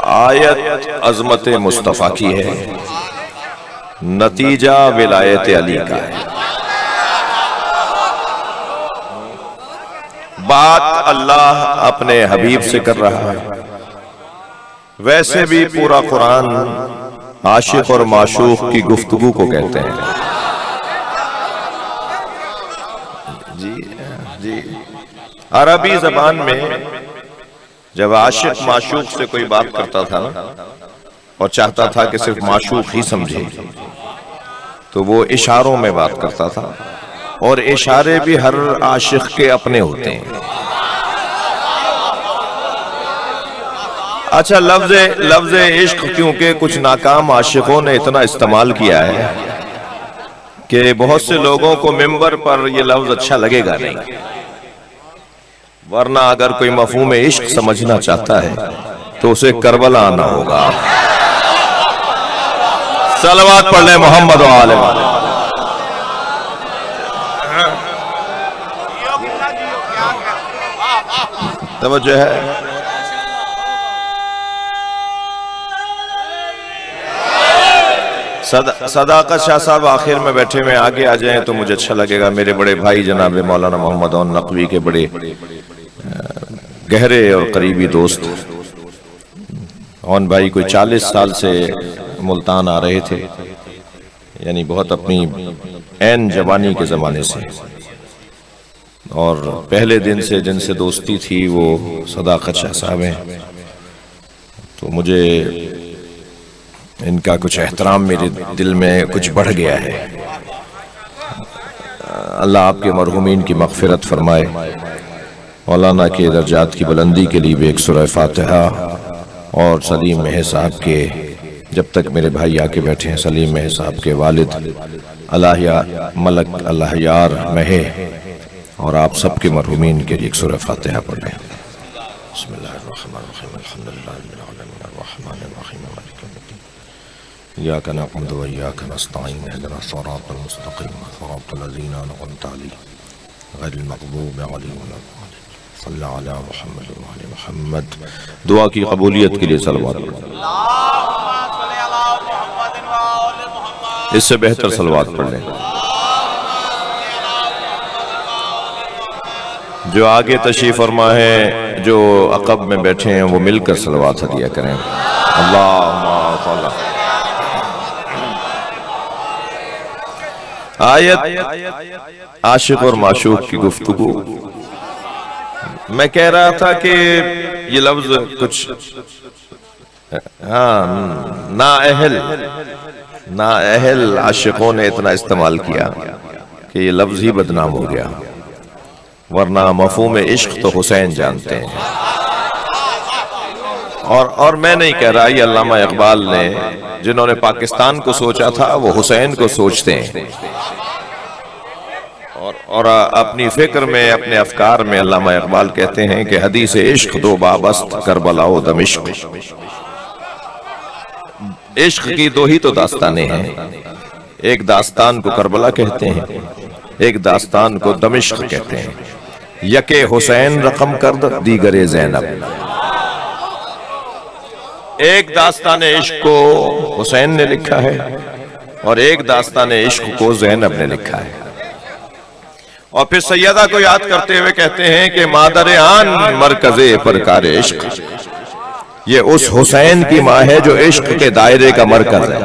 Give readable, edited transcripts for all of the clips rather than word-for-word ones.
आयत अजमत मुस्तफ़ा की है, नतीजा विलायत अली का है। बात अल्लाह अपने हबीब से कर रहा है। वैसे भी पूरा कुरान आशिक और माशूक की गुफ्तगू को कहते हैं। जी जी, अरबी जबान में जब आशिक माशूक से कोई बात करता था और चाहता था कि सिर्फ माशूक ही समझे, तो वो इशारों में बात करता था, और इशारे भी हर आशिक के अपने होते हैं। अच्छा, लफ्ज इश्क क्योंकि कुछ नाकाम आशिकों ने इतना इस्तेमाल किया है कि बहुत से लोगों को मिंबर पर यह लफ्ज अच्छा लगेगा नहीं, वरना अगर कोई मफहूम इश्क समझना चाहता है तो उसे करबला आना होगा। सलवात पढ़ ले मोहम्मद वाले। तवज्जो है। सदाकत शाह साहब आखिर में बैठे में आगे आ जाएं तो मुझे अच्छा लगेगा। मेरे बड़े भाई जनाब मौलाना मोहम्मद और नकवी के बड़े गहरे और करीबी दोस्त औन भाई कोई 40 साल से मुल्तान आ रहे थे, यानी बहुत अपनी ऐन जवानी के ज़माने से, और पहले दिन से जिनसे दोस्ती थी वो सदाकत शाह साहब हैं। तो मुझे इनका कुछ एहतराम मेरे दिल में कुछ बढ़ गया है। अल्लाह आपके मरहूमीन की मग़फ़िरत फरमाए। मौलाना के दर्जात की बुलंदी के लिए भी एक सूरह फातिहा, और सलीम महर साहब के, जब तक मेरे भाई आके बैठे हैं, सलीम महर साहब के वालिद अल्लाह मलक अल्लाह यार महर, और आप सबके मरहूमीन के लिए एक सूरह फातिहा पढ़ लें। इय्याका नअबुदु व इय्याका नस्तईन इहदिना सिरातल मुस्तक़ीम सिरातल लज़ीना अनअमता अलैहिम गैरिल मग़ज़ूबि अलैहिम वलद्दाल्लीन। सल्लल्लाहु अला मुहम्मद व आले मुहम्मद। दुआ की कबूलियत के लिए सलवात। इससे बेहतर सलवात पढ़ लें। जो आगे तशरीफ़ फरमा है, जो अक़ब में बैठे हैं, वो मिलकर सलवात हदिया करें। अल्लाहुम्मा आयत आशिक और माशूक की गुफ्तगू। मैं कह रहा था कि ये लफ्ज कुछ नाअहल आशिकों ने इतना इस्तेमाल किया कि ये लफ्ज ही बदनाम हो गया, वरना मफहूम इश्क तो हुसैन जानते हैं। और मैं नहीं कह रहा, ये अल्लामा इकबाल ने, जिन्होंने पाकिस्तान को सोचा था, वो हुसैन को सोचते हैं। और अपनी फिक्र में, अपने अफकार में अल्लामा इकबाल कहते हैं कि हदीस इश्क दो बाबस्त करबलाओ दमिश्क। इश्क की दो ही तो दास्तानें हैं, एक दास्तान को करबला कहते हैं, एक दास्तान को दमिश्क कहते हैं। यके हुसैन रकम कर दीगरे ज़ैनब। एक दास्तान इश्क को हुसैन ने लिखा है और एक दास्तान इश्क को ज़ैनब ने लिखा है। और फिर सैयदा को याद करते हुए कहते हैं कि मादर आन मरकज़े परकार इश्क, ये उस हुसैन की माँ है जो इश्क के दायरे का मरकज है।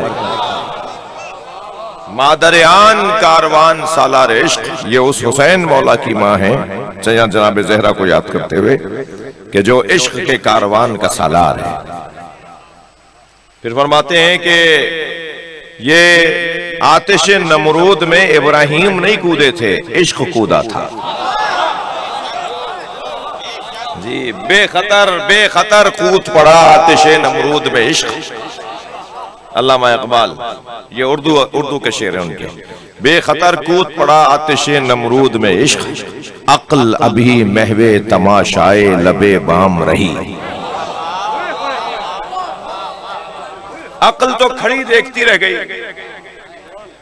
मादर आन कारवान सालार इश्क, ये उस हुसैन मौला की माँ है, जनाब ज़हरा को याद करते हुए, कि जो इश्क के कारवान का सालार है। फिर फरमाते हैं कि ये आतिश नमरूद में इब्राहिम नहीं कूदे थे, इश्क कूदा था। जी, बेखतर कूद पड़ा आतिश नमरूद में इश्क। अल्लामा इकबाल, ये उर्दू के शेर हैं उनके। बेखतर कूद पड़ा आतिश नमरूद में इश्क, अक्ल अभी महवे तमाशाए लबे बाम रही। अक्ल तो खड़ी देखती रह गई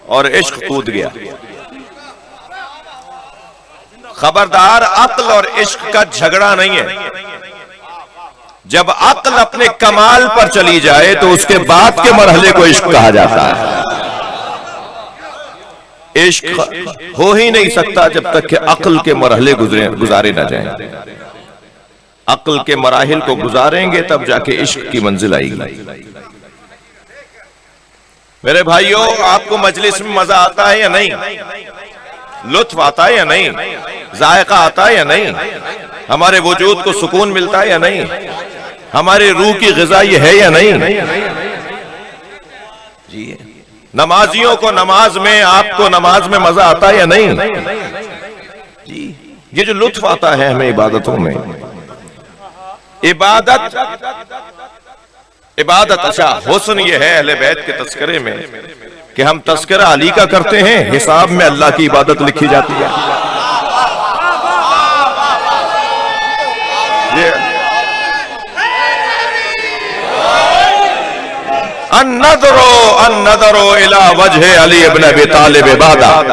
और इश्क कूद गया। खबरदार, अक्ल और इश्क का झगड़ा नहीं है। जब अक्ल अपने कमाल पर चली जाए तो उसके बाद के मरहले को इश्क कहा जाता है। इश्क हो ही नहीं सकता जब तक कि अक्ल के मरहले गुजारे ना जाएं। अक्ल के मराहिल को गुजारेंगे तब जाके इश्क की मंजिल आएगी। मेरे भाइयों, आपको मजलिस में मजा आता है या नहीं? लुत्फ आता है या नहीं? जायका आता है या नहीं? हमारे वजूद को सुकून मिलता है या नहीं? हमारी रूह की ग़िज़ा ये है या नहीं? जी, नमाजियों को नमाज में, आपको नमाज में मजा आता है या नहीं? जी, ये जो लुत्फ आता है हमें इबादतों में, इबादत अच्छा हुस्न ये है अहले बैत के तस्करे में कि हम तस्करा अली का करते हैं, हिसाब में अल्लाह की इबादत लिखी जाती है। ये अन्नदरो इला वजह अली इब्न अबी तालिब इबादत,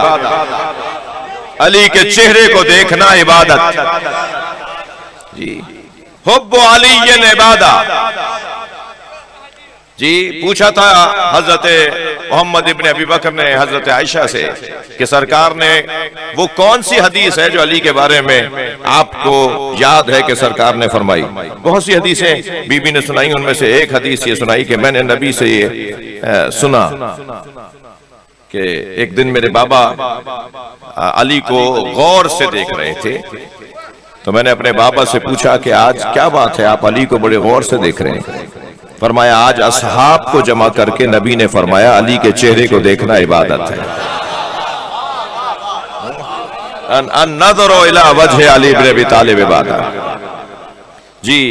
अली के चेहरे को देखना इबादत। जी, हुब्बु अली इबादत। जी, पूछा था हजरत मोहम्मद इब्न अबी बकर ने हजरत आयशा से कि सरकार ने वो कौन सी हदीस है जो अली के बारे में आपको याद है कि सरकार ने फरमाई? बहुत सी हदीसें बीबी ने सुनाई, उनमें से एक हदीस ये सुनाई कि मैंने नबी से ये सुना कि एक दिन मेरे बाबा अली को गौर से देख रहे थे, तो मैंने अपने बाबा से पूछा कि आज क्या बात है, आप अली को बड़े गौर से देख रहे हैं? फरमाया आज असहाब को जमा करके नबी ने फरमाया अली के चेहरे को देखना इबादत है। अन्नज़रो इला वजह अली इब्न अबी तालिब इबादत। जी,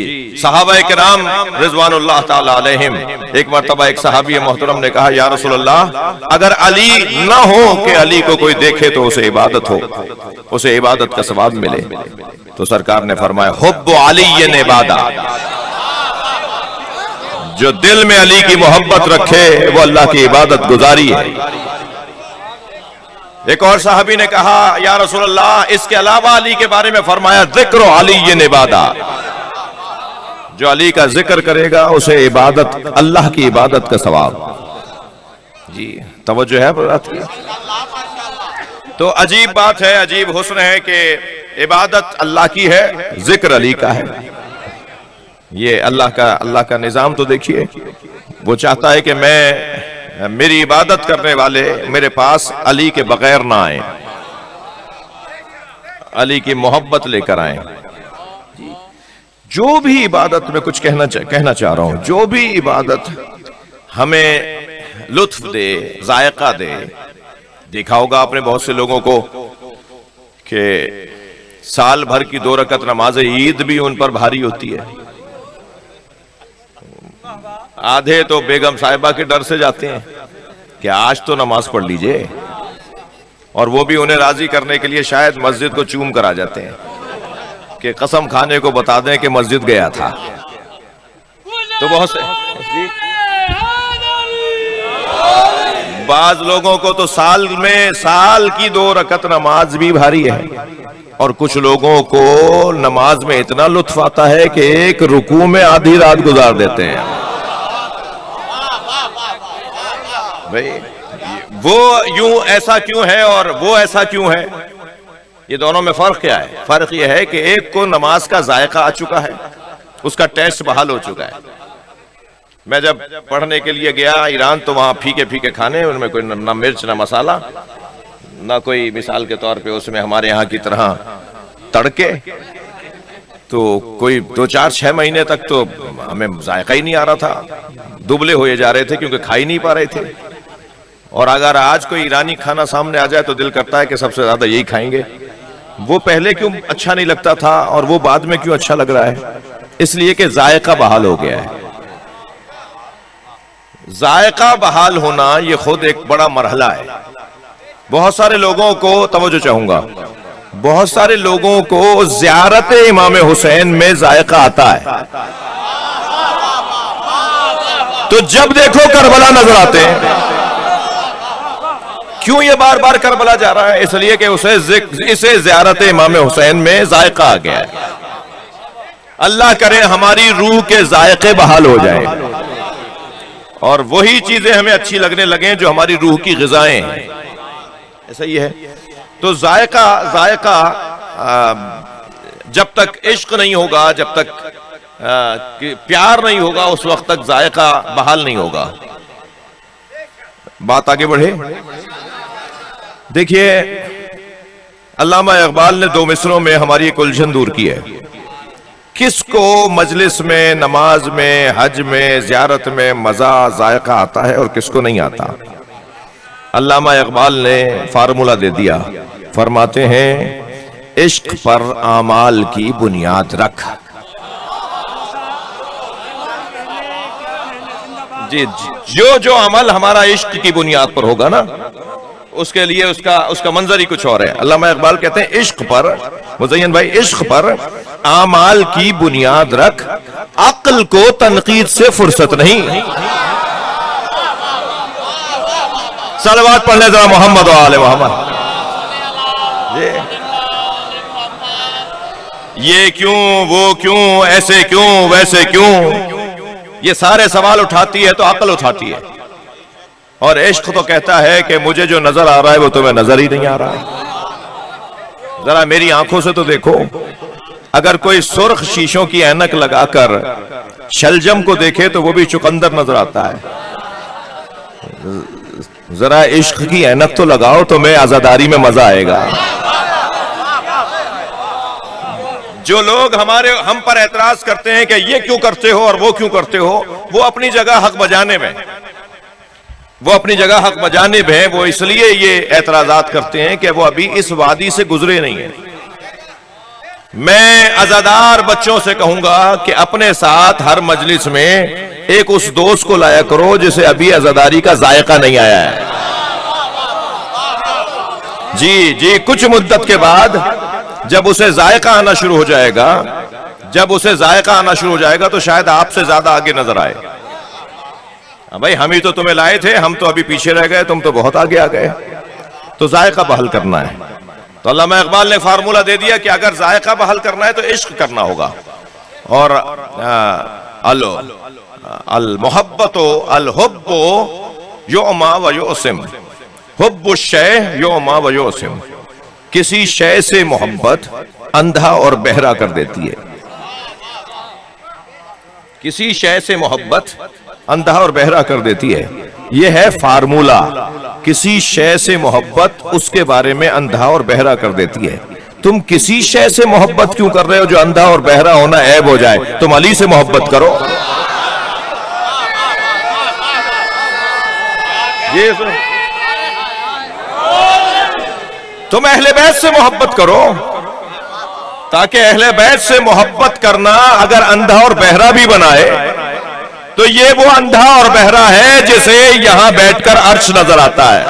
सहाबा किराम रिज़वानुल्लाह ताला अलैहिम, एक मर्तबा एक सहाबी मोहतरम ने कहा या रसूलल्लाह, अगर अली ना हो कि अली को कोई देखे तो उसे इबादत हो, उसे इबादत का सवाब मिले, तो सरकार ने फरमाया हुब्बु अली इबादत। जो दिल में अली की मोहब्बत रखे वो अल्लाह की इबादत गुजारी है। एक और साहबी ने कहा या रसूल अल्लाह, इसके अलावा अली के बारे में फरमाया जिक्र अली इबादत, जो अली का जिक्र करेगा उसे इबादत, अल्लाह की इबादत का सवाब। जी, तवज्जो है बात की? तो अजीब बात है, अजीब हुस्न है कि इबादत अल्लाह की है, जिक्र अली का है। ये अल्लाह का निजाम तो देखिए, वो चाहता है कि मेरी इबादत करने वाले मेरे पास अली के बगैर ना आए, अली की मोहब्बत लेकर आए। जो भी इबादत में कुछ कहना चाह रहा हूं, जो भी इबादत हमें लुत्फ दे, जायका दे। देखा होगा आपने बहुत से लोगों को कि साल भर की 2 रकत नमाज ईद भी उन पर भारी होती है। आधे तो बेगम साहिबा के डर से जाते हैं कि आज तो नमाज पढ़ लीजिए, और वो भी उन्हें राजी करने के लिए शायद मस्जिद को चूम कर आ जाते हैं कि कसम खाने को बता दें कि मस्जिद गया था। तो बहुत से बाज लोगों को तो साल की 2 रकत नमाज भी भारी है, और कुछ लोगों को नमाज में इतना लुत्फ आता है कि एक रुकू में आधी रात गुजार देते हैं। भाई वो यूं ऐसा क्यों है और वो ऐसा क्यों है? ये दोनों में फर्क क्या है? फर्क ये है कि एक को नमाज का जायका आ चुका है, उसका टेस्ट बहाल हो चुका है। मैं जब पढ़ने के लिए गया ईरान, तो वहां फीके फीके खाने, उनमें कोई ना मिर्च ना मसाला ना कोई, मिसाल के तौर पे उसमें हमारे यहाँ की तरह तड़के, तो कोई 2-4-6 महीने तक तो हमें जायका ही नहीं आ रहा था, दुबले हुए जा रहे थे क्योंकि खा ही नहीं पा रहे थे। और अगर आज कोई ईरानी खाना सामने आ जाए तो दिल करता है कि सबसे ज्यादा यही खाएंगे। वो पहले क्यों अच्छा नहीं लगता था और वो बाद में क्यों अच्छा लग रहा है? इसलिए कि जायका बहाल हो गया है। जायका बहाल होना ये खुद एक बड़ा मरहला है। बहुत सारे लोगों को, तवज्जो चाहूंगा, बहुत सारे लोगों को ज़ियारत इमाम हुसैन में जायका आता है, तो जब देखो करबला नजर आते हैं। क्यों ये बार बार करबला जा रहा है? इसलिए कि इसे ज़ियारत इमाम हुसैन में जायका आ गया है। अल्लाह करे हमारी रूह के जायके बहाल हो जाए और वही चीजें हमें अच्छी लगने लगे जो हमारी रूह की ग़िज़ाएं हैं। ऐसा ही है। तो जायका जब तक इश्क नहीं होगा, जब तक प्यार नहीं होगा, उस वक्त तक जायका बहाल नहीं होगा। बात आगे बढ़े। देखिए, अल्लामा इकबाल ने 2 मिसरों में हमारी एक उलझन दूर की है। किसको मजलिस में, नमाज में, हज में, ज़ियारत में मजा जायका आता है और किसको नहीं आता। अल्लामा इकबाल ने फार्मूला दे दिया। फरमाते हैं, इश्क पर आमाल की बुनियाद रख। जी, जो अमल हमारा इश्क की बुनियाद पर होगा ना, उसके लिए उसका मंजर ही कुछ और है। अल्लामा इकबाल कहते हैं, इश्क पर, मुज़य्यन भाई, इश्क पर आमाल की बुनियाद रख, अक्ल को तनकीद से फुर्सत नहीं। सलवात पढ़ने जरा मोहम्मद व आले मोहम्मद। ये क्यों, वो क्यों, ऐसे क्यों, वैसे क्यों, ये सारे सवाल उठाती है तो अक्ल उठाती है। और इश्क तो कहता है कि मुझे जो नजर आ रहा है वो तुम्हें नजर ही नहीं आ रहा है। जरा मेरी आंखों से तो देखो। अगर कोई सुर्ख शीशों की ऐनक लगाकर शलजम को देखे तो वो भी चुकंदर नजर आता है। जरा इश्क की ऐनक तो लगाओ, तुम्हें आजादारी में मजा आएगा। जो लोग हम पर एतराज करते हैं कि ये क्यों करते हो और वो क्यों करते हो, वो अपनी जगह हक बजाने में, वो इसलिए ये एतराजात करते हैं कि वो अभी इस वादी से गुजरे नहीं है। मैं अज़ादार बच्चों से कहूंगा कि अपने साथ हर मजलिस में एक उस दोस्त को लाया करो जिसे अभी अज़ादारी का जायका नहीं आया है। जी, कुछ मुद्दत के बाद जब उसे जायका आना शुरू हो जाएगा, तो शायद आपसे ज्यादा आगे नजर आए। भाई, हम ही तो तुम्हें लाए थे, हम तो अभी पीछे रह गए, तुम तो बहुत आगे आ गए। तो जायका बहाल करना है। तो अल्लामा इकबाल ने फार्मूला दे दिया कि अगर जायका बहाल करना है तो इश्क करना होगा। और अल मोहब्बतो अल हुब्बो योमा व योसिम, हुब्बुश शै योमा व योसिम। किसी शय से मोहब्बत अंधा और बहरा कर देती है। किसी शय से मोहब्बत अंधा और बहरा कर देती है। यह है फार्मूला। किसी शय से मोहब्बत उसके बारे में अंधा और बहरा कर देती है। तुम किसी शय से मोहब्बत क्यों कर रहे हो जो अंधा और बहरा होना ऐब हो जाए? तुम अली से मोहब्बत करो। ये तुम अहले बैत से मोहब्बत करो, ताकि अहले बैत से मोहब्बत करना अगर अंधा और बहरा भी बनाए तो ये वो अंधा और बहरा है जिसे यहां बैठकर अर्श नजर आता है।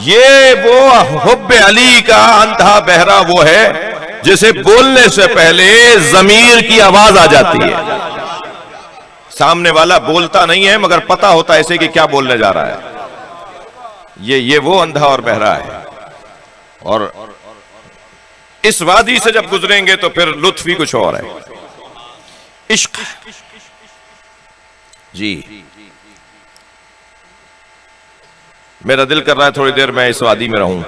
ये वो हुब्बे अली का अंधा बहरा वो है जिसे बोलने से पहले ज़मीर की आवाज आ जाती है। सामने वाला बोलता नहीं है मगर पता होता है ऐसे कि क्या बोलने जा रहा है। ये वो अंधा और बहरा है। और इस वादी से जब गुजरेंगे तो फिर लुत्फ ही कुछ और है। इश्क जी, मेरा दिल कर रहा है थोड़ी देर मैं इस वादी में रहूं।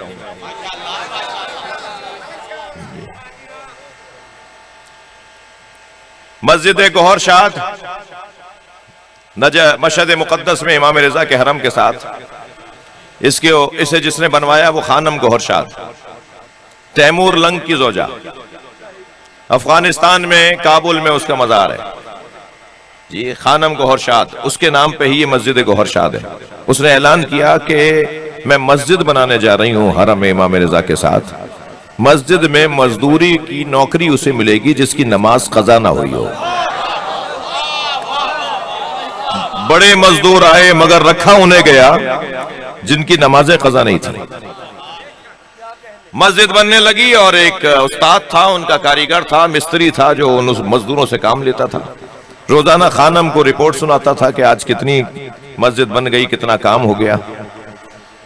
मस्जिद गौहर शाद मशहद मुकद्दस में इमाम रजा के हरम के साथ इसे जिसने बनवाया वो खानम गौहर शाद, तैमूर लंग की जोजा। अफगानिस्तान में काबुल में उसका मज़ार है जी, खानम गौहर शाद। उसके नाम पे ही ये मस्जिद गौहर शाद है। उसने ऐलान किया कि मैं मस्जिद बनाने जा रही हूं हरम इमाम रजा के साथ। मस्जिद में मजदूरी की नौकरी उसे मिलेगी जिसकी नमाज कज़ा ना हुई हो। बड़े मजदूर आए मगर रखा उन्हें गया जिनकी नमाजें कज़ा नहीं थी। मस्जिद बनने लगी और एक उस्ताद था, उनका कारीगर था, मिस्त्री था जो उन मजदूरों से काम लेता था। रोजाना खानम को रिपोर्ट सुनाता था कि आज कितनी मस्जिद बन गई, कितना काम हो गया।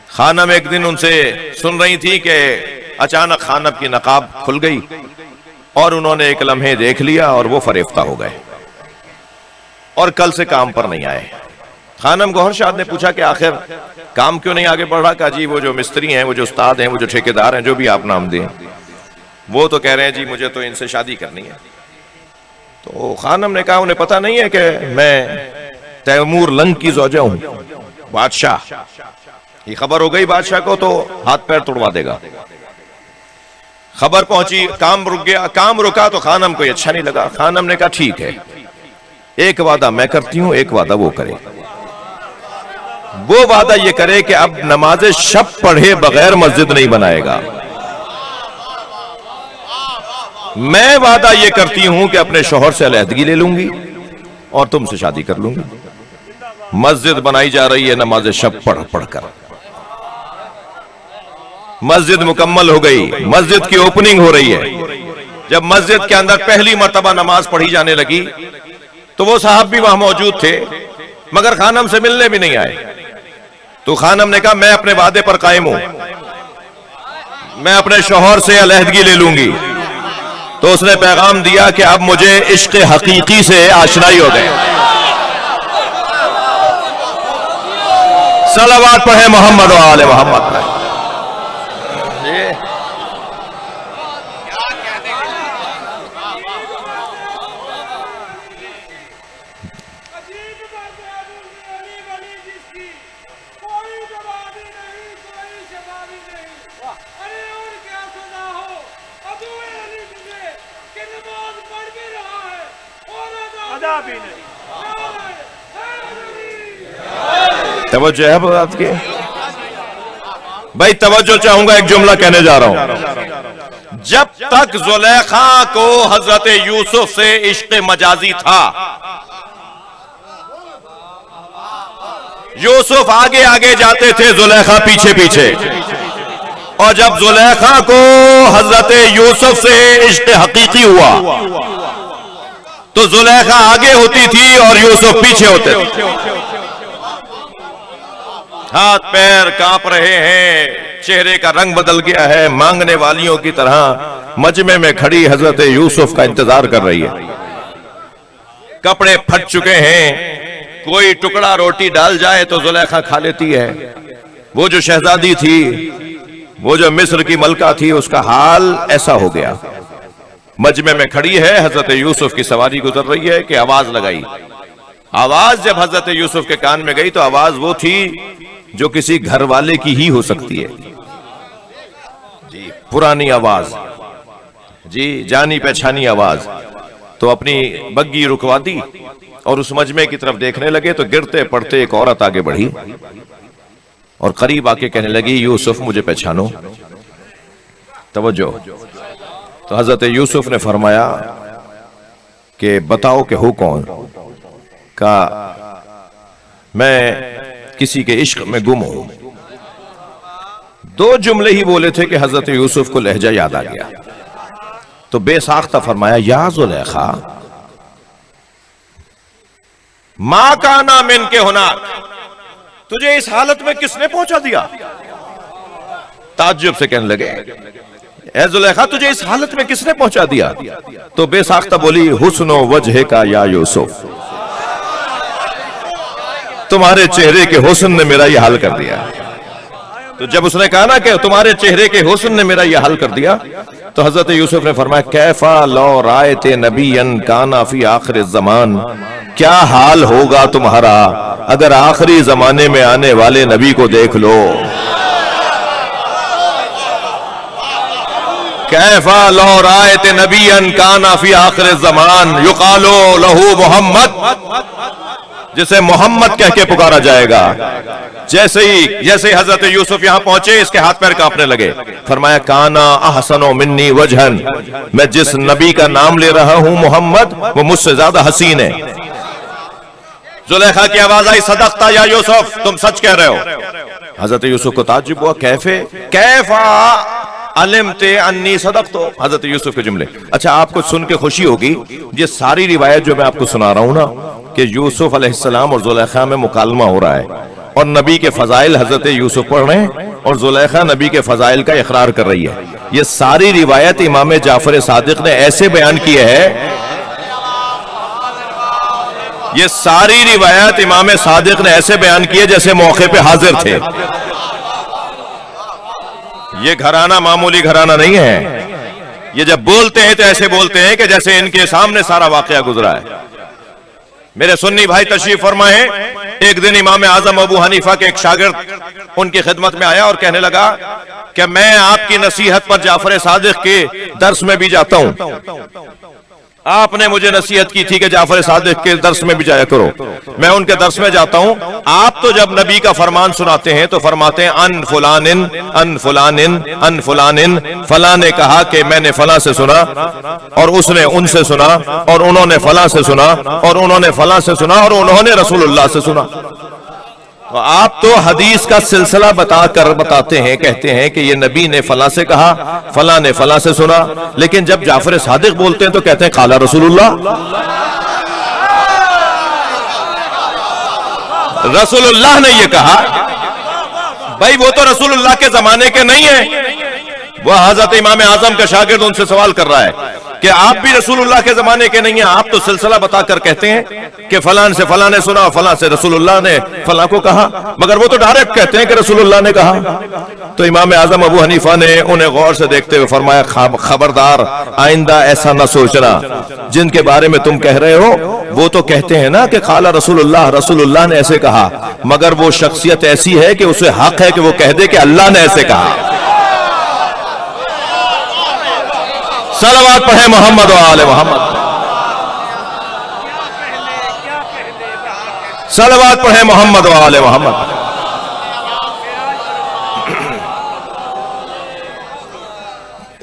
खानम एक दिन उनसे सुन रही थी कि अचानक खानम की नकाब खुल गई और उन्होंने एक लम्हे देख लिया और वो फरेफ्ता हो गए और कल से काम पर नहीं आए। खानम गौहरशाद ने पूछा कि आखिर काम क्यों नहीं आगे बढ़ रहा? कहा जी वो जो मिस्त्री हैं, वो जो उस्ताद हैं, वो जो ठेकेदार हैं, जो भी आप नाम दें, वो तो कह रहे हैं जी मुझे तो इनसे शादी करनी है। तो खानम ने कहा उन्हें पता नहीं है कि मैं तैमूर लंग की ज़ौजा हूं, बादशाह। ये खबर हो गई बादशाह को तो हाथ पैर तोड़वा देगा। खबर पहुंची, काम रुक गया। काम रुका तो खानम को अच्छा नहीं लगा। खानम ने कहा ठीक है, एक वादा मैं करती हूं, एक वादा वो करे। वो वादा ये करे कि अब नमाज शब पढ़े बगैर मस्जिद नहीं बनाएगा। मैं वादा ये करती हूं कि अपने शौहर से अलहदगी ले लूंगी और तुमसे शादी कर लूंगी। मस्जिद बनाई जा रही है नमाज शब पढ़ पढ़कर। मस्जिद मुकम्मल हो गई, मस्जिद की ओपनिंग हो रही है। जब मस्जिद के अंदर पहली मर्तबा नमाज पढ़ी जाने लगी तो वो साहब भी वहां मौजूद थे, मगर खानम से मिलने भी नहीं आए। तो खानम ने कहा मैं अपने वादे पर कायम हूं, मैं अपने शौहर से अलहदगी ले लूंगी। तो उसने पैगाम दिया कि अब मुझे इश्क हकीकी से आशनाई हो गए। सलावत पढ़े मोहम्मद व आले मोहम्मद पढ़े। तवज्जो है बात की भाई, तवज्जो चाहूंगा, एक जुमला कहने जा रहा हूं। जब तक जुलेखा को हजरत यूसुफ से इश्क मजाजी था, यूसुफ आगे आगे जाते थे, जुलेखा पीछे पीछे। और जब जुलेखा को हजरत यूसुफ से इश्क हकीकी हुआ तो जुलेखा आगे होती थी और यूसुफ पीछे होते थे। हाथ पैर कांप रहे हैं, चेहरे का रंग बदल गया है, मांगने वालियों की तरह मजमे में खड़ी हजरत यूसुफ का इंतजार कर रही है। कपड़े फट चुके हैं, कोई टुकड़ा रोटी डाल जाए तो जुलेखा खा लेती है। वो जो शहजादी थी, वो जो मिस्र की मलका थी, उसका हाल ऐसा हो गया। मजमे में खड़ी है, हजरत यूसुफ की सवारी गुजर रही है कि आवाज लगाई। आवाज जब हजरत यूसुफ के कान में गई तो आवाज वो थी जो किसी घर वाले की ही हो सकती है जी, पुरानी आवाज जी, जानी पहचानी आवाज। तो अपनी बग्गी रुकवा दी और उस मजमे की तरफ देखने लगे तो गिरते पड़ते एक औरत आगे बढ़ी और करीब आके कहने लगी यूसुफ मुझे पहचानो। तवज्जो। तो हजरत यूसुफ ने फरमाया कि बताओ कि हो कौन? कहा मैं किसी के इश्क में गुम हूं। दो जुमले ही बोले थे कि हजरत यूसुफ को लहजा याद आ गया। तो बेसाख्ता फरमाया या जुलेखा मां का नाम इनके होना, तुझे इस हालत में किसने पहुंचा दिया? ताज्जुब से कहने लगे ए जुलेखा तुझे इस हालत में किसने पहुंचा दिया? तो बेसाख्ता बोली हुस्नो वजह का या यूसुफ, तुम्हारे चेहरे के हुस्न ने मेरा यह हाल कर दिया। तो जब उसने कहा ना कि तुम्हारे चेहरे के हुस्न ने मेरा यह हाल कर दिया, तो हजरत यूसुफ ने फरमाया कैफा लो रायते नबीयन काना फी आखिर ज़मान, क्या हाल होगा तुम्हारा अगर आखिरी जमाने में आने वाले नबी को देख लो। कैफा लो रायते नबीयन काना फी आखिर ज़मान युकालो लहू मोहम्मद, जिसे मोहम्मद कह के पुकारा जाएगा। जैसे हजरत यूसुफ यहां पहुंचे इसके हाथ पैर कांपने लगे। फरमाया काना अहसनो मिन्नी वजहन, मैं जिस नबी का नाम ले रहा हूं मोहम्मद, वो मुझसे ज्यादा हसीन है। जुलेखा की आवाज आई सदकता या यूसुफ, तुम सच कह रहे हो। हजरत यूसुफ को ताज्जुब हुआ कैफा अलिमते अन्नी सदकतो, हजरत यूसुफ के जुमले। अच्छा आपको सुन के खुशी होगी, ये सारी रिवायत जो मैं आपको सुना रहा हूं ना कि यूसुफ अलैहिस्सलाम और जुलेखा में मुकालमा हो रहा है और नबी के फजाइल हजरत यूसुफ पढ़ रहे हैं और जुलेखा नबी के फजाइल का इकरार कर रही है। ये सारी रिवायत इमाम जाफर सादिक ने ऐसे बयान की है, ये सारी रिवायत इमाम सादिक ने ऐसे बयान की है जैसे मौके पे हाजिर थे। ये घराना मामूली घराना नहीं है। ये जब बोलते हैं तो ऐसे बोलते हैं कि जैसे इनके सामने सारा वाकया गुजरा है। मेरे सुन्नी भाई तशरीफ फरमा है। एक दिन इमाम आजम अबू हनीफा के एक शागिर्द उनकी खिदमत में आया और कहने लगा कि मैं आपकी नसीहत पर जाफर सादिक के दर्स में भी जाता हूं। आपने मुझे नसीहत की थी कि जाफर सादिक के दर्स में भी जाया करो। मैं उनके दर्स में जाता हूं। आप तो जब नबी का फरमान सुनाते हैं तो फरमाते हैं अन फुलानिन अन फुलानिन अन फुलानिन, फला ने कहा कि मैंने फला से सुना और उसने उनसे सुना और उन्होंने फला से सुना और उन्होंने फला से सुना और उन्होंने रसूलुल्लाह से सुना। तो आप तो हदीस का सिलसिला बताते हैं, कहते हैं कि ये नबी ने फला से कहा, फला ने फला से सुना, लेकिन जब जाफर सादिक बोलते हैं तो कहते हैं काला रसूलुल्लाह। रसूलुल्लाह ने ये कहा। भाई वो तो रसूलुल्लाह के जमाने के नहीं है। वो हजरत इमाम आजम का शागिर्द उनसे सवाल कर रहा है कि आप भी रसूलुल्लाह के जमाने के नहीं हैं। आप तो सिलसिला बताकर कहते हैं कि फलान से फला ने सुना, फला से रसूलुल्लाह ने फला को कहा, मगर वो तो डायरेक्ट कहते हैं कि रसूलुल्लाह ने कहा। तो इमाम आजम अबू हनीफा ने उन्हें गौर से देखते हुए फरमाया, खबरदार आइंदा ऐसा न सोचना, जिनके बारे में तुम कह रहे हो वो तो कहते हैं ना कि खाला रसूलुल्लाह, रसूलुल्लाह ने ऐसे कहा, मगर वो शख्सियत ऐसी है कि उसे हक है कि वो कह दे कि अल्लाह ने ऐसे कहा। सलवात पढ़े मोहम्मद व आले मोहम्मद, सलवात पढ़े मोहम्मद व आले मोहम्मद।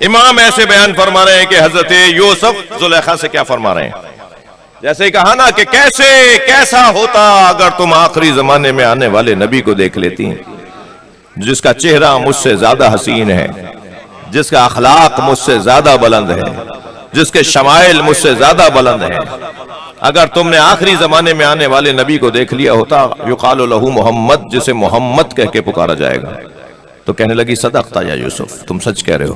इमाम ऐसे बयान फरमा रहे हैं कि हजरत यूसुफ जुलेखा से क्या फरमा रहे हैं, जैसे ही कहा ना कि कैसा होता अगर तुम आखिरी जमाने में आने वाले नबी को देख लेती, जिसका चेहरा मुझसे ज्यादा हसीन है, जिसका अखलाक मुझसे ज्यादा बुलंद है, जिसके शमाइल मुझसे ज्यादा बुलंद है। अगर तुमने आखिरी जमाने में आने वाले नबी को देख लिया होता, युकालु लहू मोहम्मद, जिसे मोहम्मद कह के पुकारा जाएगा। तो कहने लगी सदक़ता या यूसुफ, तुम सच कह रहे हो।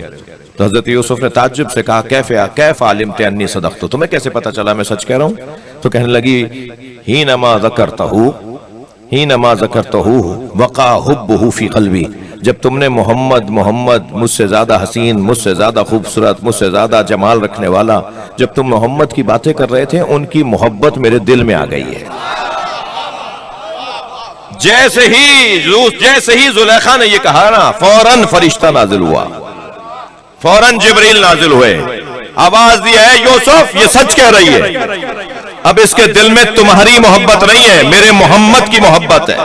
तो हजरत यूसुफ ने ताज्जुब से कहा कैफ आलिमत अन्नी सदक़तु, तुम्हें कैसे पता चला मैं सच कह रहा हूं। तो कहने लगी हीनमा ज़करतहू वक़ा हुब्बुहु फी क़ल्बी, जब तुमने मोहम्मद मोहम्मद मुझसे ज्यादा हसीन, मुझसे ज्यादा खूबसूरत, मुझसे ज्यादा जमाल रखने वाला, जब तुम मोहम्मद की बातें कर रहे थे, उनकी मोहब्बत मेरे दिल में आ गई है। जैसे ही जुलेखा ने ये कहा ना, फौरन फरिश्ता नाजिल हुआ, फौरन जिब्रील नाजिल हुए, आवाज दी है यूसुफ ये सच कह रही है, अब इसके दिल में तुम्हारी मोहब्बत नहीं है, मेरे मोहम्मद की मोहब्बत है,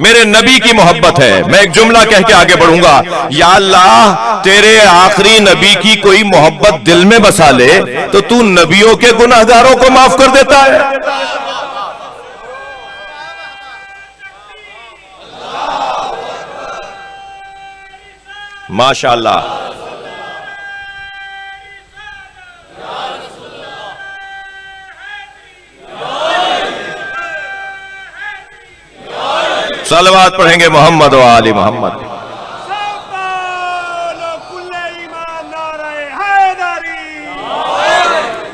मेरे नबी की मोहब्बत है। मैं एक जुमला कह के आगे बढ़ूंगा, या अल्लाह तेरे आखिरी नबी की कोई मोहब्बत दिल में बसा ले तो तू नबियों के गुनाहगारों को माफ कर देता है। माशाअल्लाह। सलवात पढ़ेंगे मोहम्मद व आली मोहम्मद।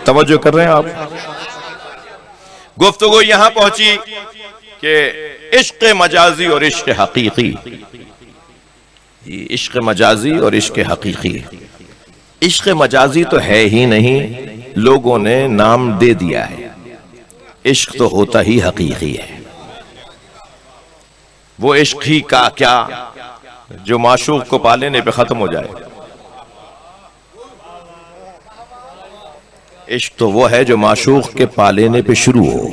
तवज्जो कर रहे हैं आप। गुफ्तगू यहां पहुंची कि इश्क मजाजी और इश्क हकीकी, इश्क मजाजी और इश्क हकीकी। इश्क मजाजी तो है ही नहीं, लोगों ने नाम दे दिया है। इश्क तो होता ही हकीकी है। वो इश्क ही का क्या जो माशूक को पा लेने पे खत्म हो जाए। इश्क तो वो है जो माशूक के पा लेने पे शुरू हो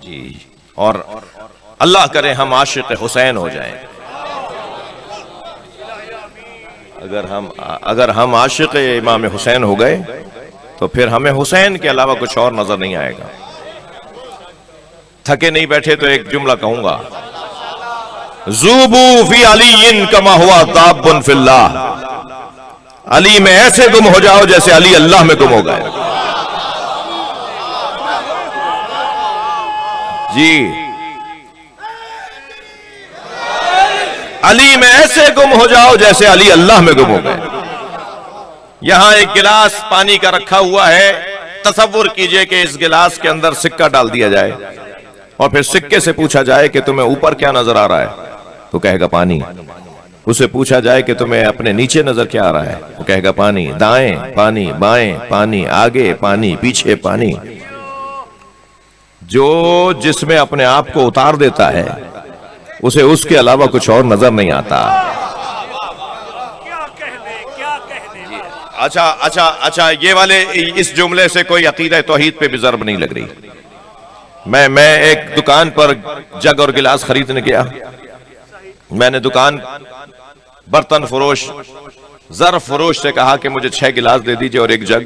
जी। और अल्लाह करे हम आशिक हुसैन हो जाएं। अगर हम आशिक इमाम हुसैन हो गए तो फिर हमें हुसैन के अलावा कुछ और नजर नहीं आएगा। थके नहीं बैठे तो एक जुमला कहूंगा, ज़ूबू फी अलीयिन कमा हुआ ताबुन फिल्लाह, अली में ऐसे गुम हो जाओ जैसे अली अल्लाह में गुम हो गए। जी, अली में ऐसे गुम हो जाओ जैसे अली अल्लाह में गुम हो गए। यहां एक गिलास पानी का रखा हुआ है, तसव्वुर कीजिए कि इस गिलास के अंदर सिक्का डाल दिया जाए और फिर सिक्के से पूछा जाए कि तुम्हें ऊपर क्या नजर आ रहा है, तो कहेगा पानी। उसे पूछा जाए कि तुम्हें अपने नीचे नजर क्या आ रहा है, वो कहेगा पानी। दाएं पानी, बाएं पानी, आगे पानी, पीछे पानी। जो जिसमें अपने आप को उतार देता है उसे उसके अलावा कुछ और नजर नहीं आता। अच्छा अच्छा अच्छा, ये वाले इस जुमले से कोई अकीदा तौहीद पे भी ज़र्ब नहीं लग रही। मैं एक दुकान पर जग और गिलास खरीदने गया। मैंने दुकान बर्तन फरोश, ज़र्फ फरोश से कहा कि मुझे 6 गिलास दे दीजिए और एक जग।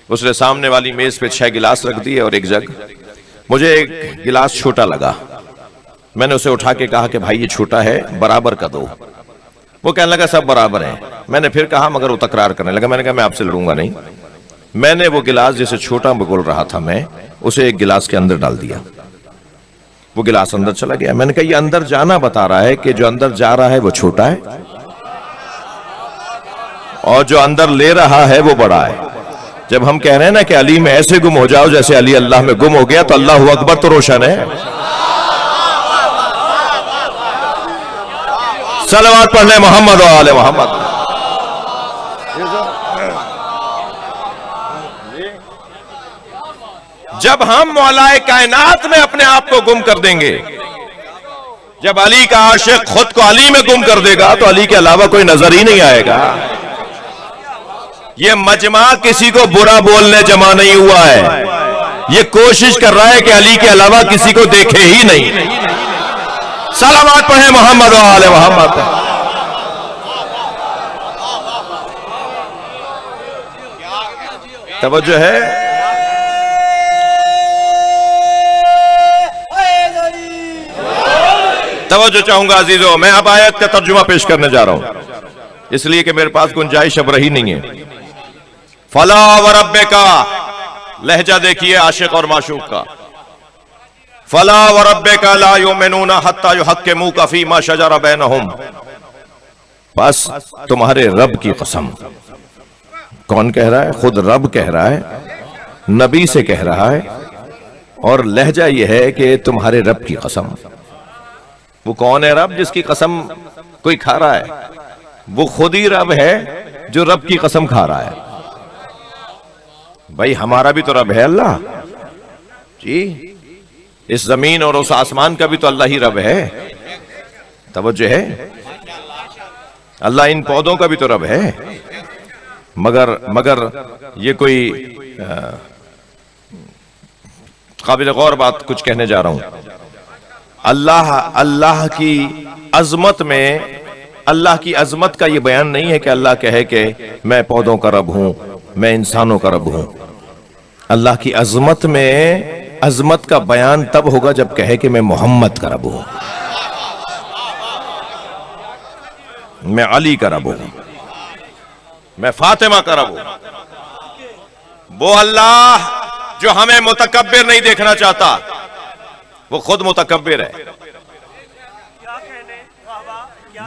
उसने सामने वाली मेज पे 6 गिलास रख दिए और एक जग। मुझे एक गिलास छोटा लगा। मैंने उसे उठा के कहा कि भाई ये छोटा है, बराबर का दो। वो कहने लगा सब बराबर हैं। मैंने फिर कहा, मगर वो तकरार करने लगा। मैंने कहा मैं आपसे लड़ूंगा नहीं। मैंने वो गिलास जिसे छोटा बोल रहा था मैं, उसे एक गिलास के अंदर डाल दिया। वो गिलास अंदर चला गया। मैंने कहा ये अंदर जाना बता रहा है कि जो अंदर जा रहा है वो छोटा है और जो अंदर ले रहा है वो बड़ा है। जब हम कह रहे हैं ना कि अली में ऐसे गुम हो जाओ जैसे अली अल्लाह में गुम हो गया, तो अल्लाह अकबर तो रोशन है। सलवात पढ़ ले मोहम्मद और आले मोहम्मद। जब हम मौलाए कायनात में अपने आप को गुम कर देंगे, जब अली का आशिक खुद को अली में गुम कर देगा, तो अली के अलावा कोई नजर ही नहीं आएगा। ये मजमा किसी को बुरा बोलने जमा नहीं हुआ है। ये कोशिश कर रहा है कि अली के अलावा किसी को देखे ही नहीं। सलावत पढ़े मोहम्मद और आले मोहम्मद। तवज्जो है। तवज्जो चाहूंगा अजीजों, मैं अब आयत का तर्जुमा पेश करने जा रहा हूं, इसलिए कि मेरे पास गुंजाइश अब रही नहीं है। फला व रब्बे का लहजा देखिए आशिक और माशूक का। फला व रब्बे का ला युमिनूना हत्ता युहक्किमूका फीमा शजरा बैनहुम। बस तुम्हारे रब की कसम। कौन कह रहा है? खुद रब कह रहा है, नबी से कह रहा है, और लहजा यह है कि तुम्हारे रब की कसम। वो कौन है रब जिसकी कसम कोई खा रहा है? वो खुद ही रब है जो रब की कसम खा रहा है। भाई हमारा भी तो रब है अल्लाह जी। इस जमीन और उस आसमान का भी तो अल्लाह ही रब है। तवज्जो है। अल्लाह इन पौधों का भी तो रब है। मगर ये कोई काबिल गौर बात कुछ कहने जा रहा हूं। अल्लाह की अजमत में, अल्लाह की अजमत का यह बयान नहीं है कि अल्लाह कहे कि मैं पौधों का रब हूं, मैं इंसानों का रब हूं। अल्लाह की अजमत में अजमत का बयान तब होगा जब कहे कि मैं मोहम्मद का रब हूं, मैं अली का रब हूं, मैं फातिमा का रब हूं। वो अल्लाह जो हमें मुतकब्बिर नहीं देखना चाहता, वो खुद मुतकब्बिर है।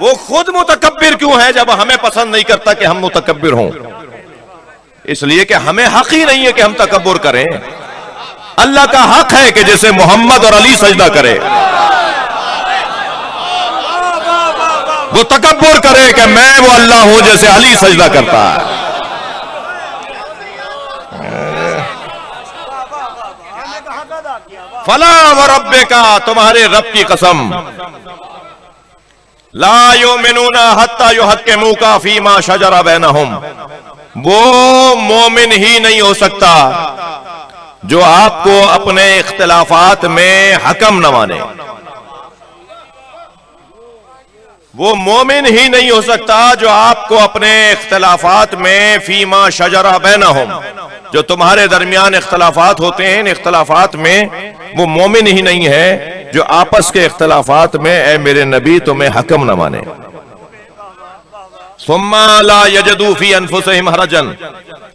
वो खुद मुतकब्बिर क्यों है जब हमें पसंद नहीं करता कि हम मुतकब्बिर हों? इसलिए कि हमें हक ही नहीं है कि हम तकब्बुर करें। अल्लाह का हक है कि जैसे मोहम्मद और अली सजदा करे, वो तकब्बुर करे कि मैं वो अल्लाह हूं जैसे अली सजदा करता है। फला व रब्बे का, तुम्हारे रब की कसम। ला युमिनूना हत्ता युहक्किमूका फीमा शजरा बैनहुम। वो मोमिन ही नहीं हो सकता जो आपको अपने इख्तिलाफात में हकम न माने। वो मोमिन ही नहीं हो सकता जो आपको अपने इख्तिलाफात में फीमा शजरा बैनहुम, जो तुम्हारे दरमियान इख्तिलाफात होते हैं, इन इख्तिलाफात में वो मोमिन ही नहीं है जो आपस के इख्तिलाफात में ए मेरे नबी तुम्हें हकम न माने। सुम्मा ला यजदू फी अनफुसिहिम हरजन,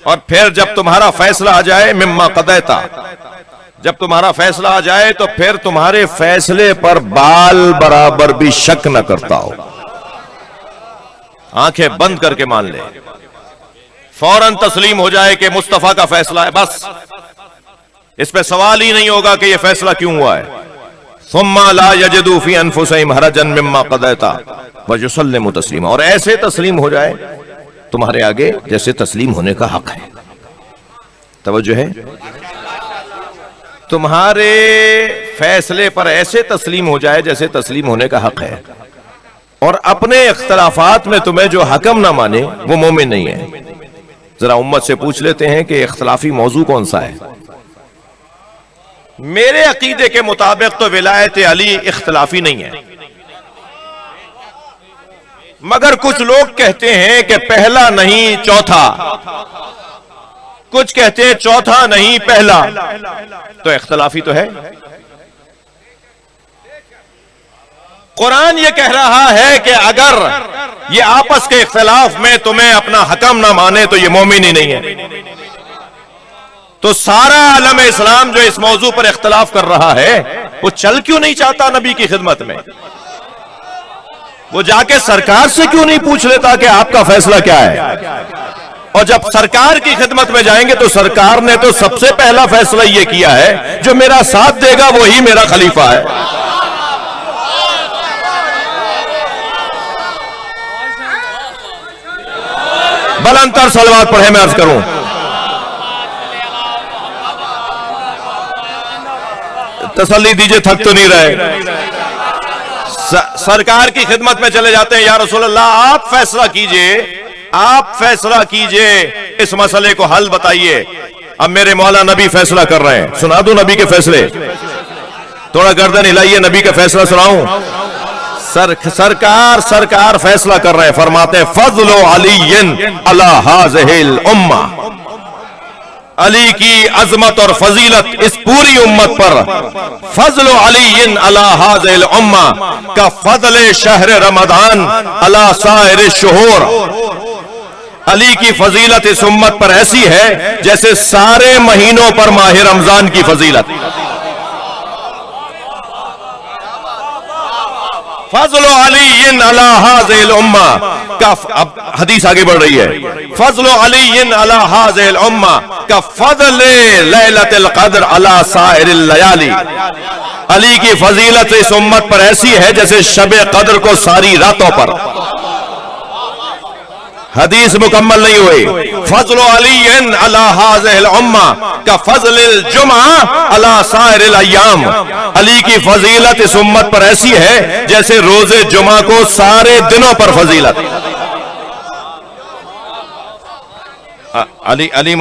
और फिर जब तुम्हारा फैसला आ जाए, मिम्मा क़दैता, जब तुम्हारा फैसला आ जाए तो फिर तुम्हारे फैसले पर बाल बराबर भी शक न करता हो, आंखें बंद करके मान ले, फौरन तस्लीम हो जाए कि मुस्तफा का फैसला है, बस इस पे सवाल ही नहीं होगा कि यह फैसला क्यों हुआ है। सुम्मा ला यजिदू फी अनफुसिहिम हरजन मिम्मा क़दैता व युसल्लिमू तस्लीमा, और ऐसे तस्लीम हो जाए तुम्हारे आगे जैसे तस्लीम होने का हक है। तवज्जो है, तुम्हारे फैसले पर ऐसे तस्लीम हो जाए जैसे तस्लीम होने का हक है, और अपने इख्तलाफात में तुम्हें जो हकम ना माने वो मोमिन नहीं है। जरा उम्मत से पूछ लेते हैं कि इख्तलाफी मौजू कौन सा है। मेरे अकीदे के मुताबिक तो विलायत अली इख्तलाफी नहीं है, मगर कुछ लोग कहते हैं कि पहला नहीं चौथा, कुछ कहते हैं चौथा नहीं पहला, तो इख्तलाफी तो है। कुरान ये कह रहा है कि अगर ये आपस के इख्तलाफ में तुम्हें अपना हकम ना माने तो ये मोमिन ही नहीं है। तो सारा आलम इस्लाम जो इस मौजू पर इख्तलाफ कर रहा है वो चल क्यों नहीं चाहता नबी की खिदमत में? वो जाके सरकार से क्यों नहीं पूछ लेता कि आपका फैसला क्या है? और जब सरकार की खिदमत में जाएंगे तो सरकार ने तो सबसे पहला फैसला यह किया है जो मेरा साथ देगा वही मेरा खलीफा है। बुलंदतर सलवात पढ़े, मैं अर्ज करूं। तसल्ली दीजिए, थक तो नहीं रहे। सरकार की खिदमत में चले जाते हैं, या रसूल अल्लाह आप फैसला कीजिए, आप फैसला कीजिए, इस मसले को हल बताइए। अब मेरे मौला नबी फैसला कर रहे हैं, सुना दूं नबी के फैसले? थोड़ा गर्दन हिलाइए, नबी का फैसला सुनाऊं। सरकार फैसला कर रहे हैं, फरमाते फज़्लो अलीयन अला हाज़िहिल उम्मा, अली की अजमत और फजीलत इस पूरी उम्मत पर, फज़्लो अलीयन अला हाज़िहिल उम्मा का फज़्ले शहर रमज़ान अला साइर शुहूर, अली की फजीलत इस उम्मत पर ऐसी है जैसे सारे महीनों पर माह रमजान की फजीलत। फज़्लो अलीयन अला हाज़िहिल उम्मा का, अब हदीस आगे बढ़ रही है, फज़्लो अलीयन अला हाज़िहिल उम्मा का फज़्ले लैलतुल क़द्र अला साइरिल लयाली, अली की फजीलत इस उम्मत पर ऐसी है जैसे शबे कद्र को सारी रातों पर। हदीस मुकम्मल नहीं हुई। फज़्लो अलीयन अला हाज़िहिल उम्मा का फज़्लिल जुमा अला साइरिल अय्याम, अली की फजीलत इस उम्मत पर ऐसी है जैसे रोजे जुमा को सारे दिनों पर फजीलत। अली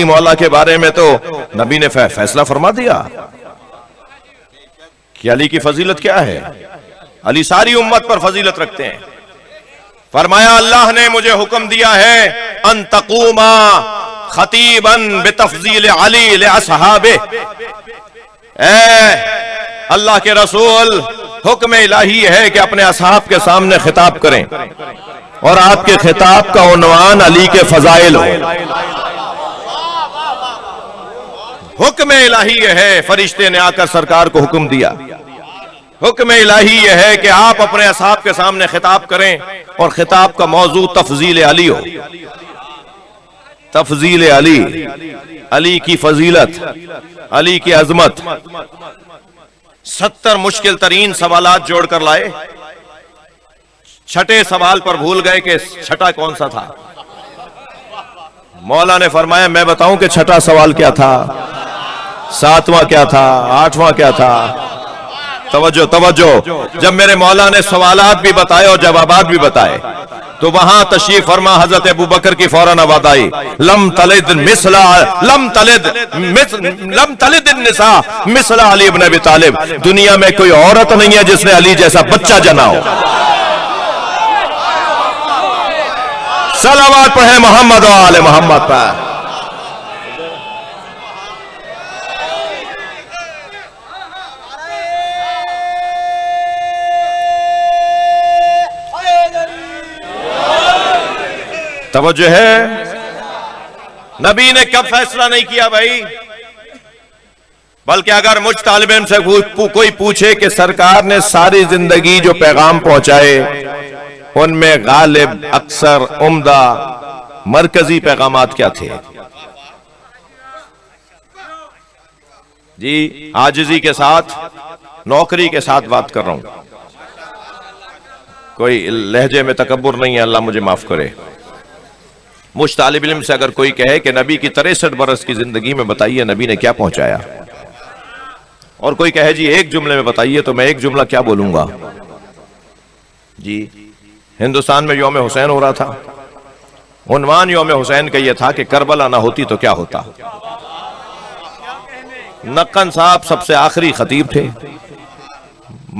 मौला के बारे में तो नबी ने फैसला फरमा दिया कि अली की फजीलत क्या है। अली सारी उम्मत पर फजीलत रखते हैं। फरमाया अल्लाह ने मुझे हुक्म दिया है अन तक़ूमा खतीबन बितफ़ज़ील अली ले असहाबे, अल्लाह के रसूल हुक्म इलाही है कि अपने असहाब के सामने खिताब करें और आपके खिताब का उन्वान अली के फजाइल हो। हुक्म इलाही है, फरिश्ते ने आकर सरकार को हुक्म दिया। हुक्म इलाही यह है कि आप अपने असहाब के सामने खिताब करें और खिताब का मौजू तफजील अली हो। तफजील अली, अली की फजीलत, अली की अजमत। 70 मुश्किल तरीन सवालात जोड़कर लाए। छठे सवाल पर भूल गए कि छठा कौन सा था। मौला ने फरमाया मैं बताऊं कि छठा सवाल क्या था, 7वां क्या था, 8वां क्या था। तवज्जो तवज्जो, जब मेरे मौला ने सवालात भी बताए और जवाबात भी बताए तो वहां तशरीफ फरमा हजरत अबू बकर की फौरन आवाज आई, लम तलिद निसा मिसला अली इब्न अबी तालिब, दुनिया में कोई औरत नहीं है जिसने अली जैसा बच्चा जना हो। सलावत पढ़े मोहम्मद व आले मोहम्मद पर। तवज्जो है, नबी ने कब फैसला नहीं किया भाई? बल्कि अगर मुझ तालिब इल्म से कोई पूछे कि सरकार ने सारी जिंदगी जो पैगाम पहुंचाए उनमें गालिब, अक्सर, उम्दा, मरकजी पैगामात क्या थे? जी, आजिजी के साथ, नौकरी के साथ बात कर रहा हूं, कोई लहजे में तकब्बुर नहीं है, अल्लाह मुझे माफ करे। मुझ तालिब इल्म से अगर कोई कहे कि नबी की 63 बरस की जिंदगी में बताइए नबी ने क्या पहुंचाया, और कोई कहे जी एक जुमले में बताइए, तो मैं एक जुमला क्या बोलूंगा जी। हिंदुस्तान में यौम हुसैन हो रहा था, उन्वान यौम हुसैन का यह था कि करबला ना होती तो क्या होता। नक्कन साहब सबसे आखिरी खतीब थे,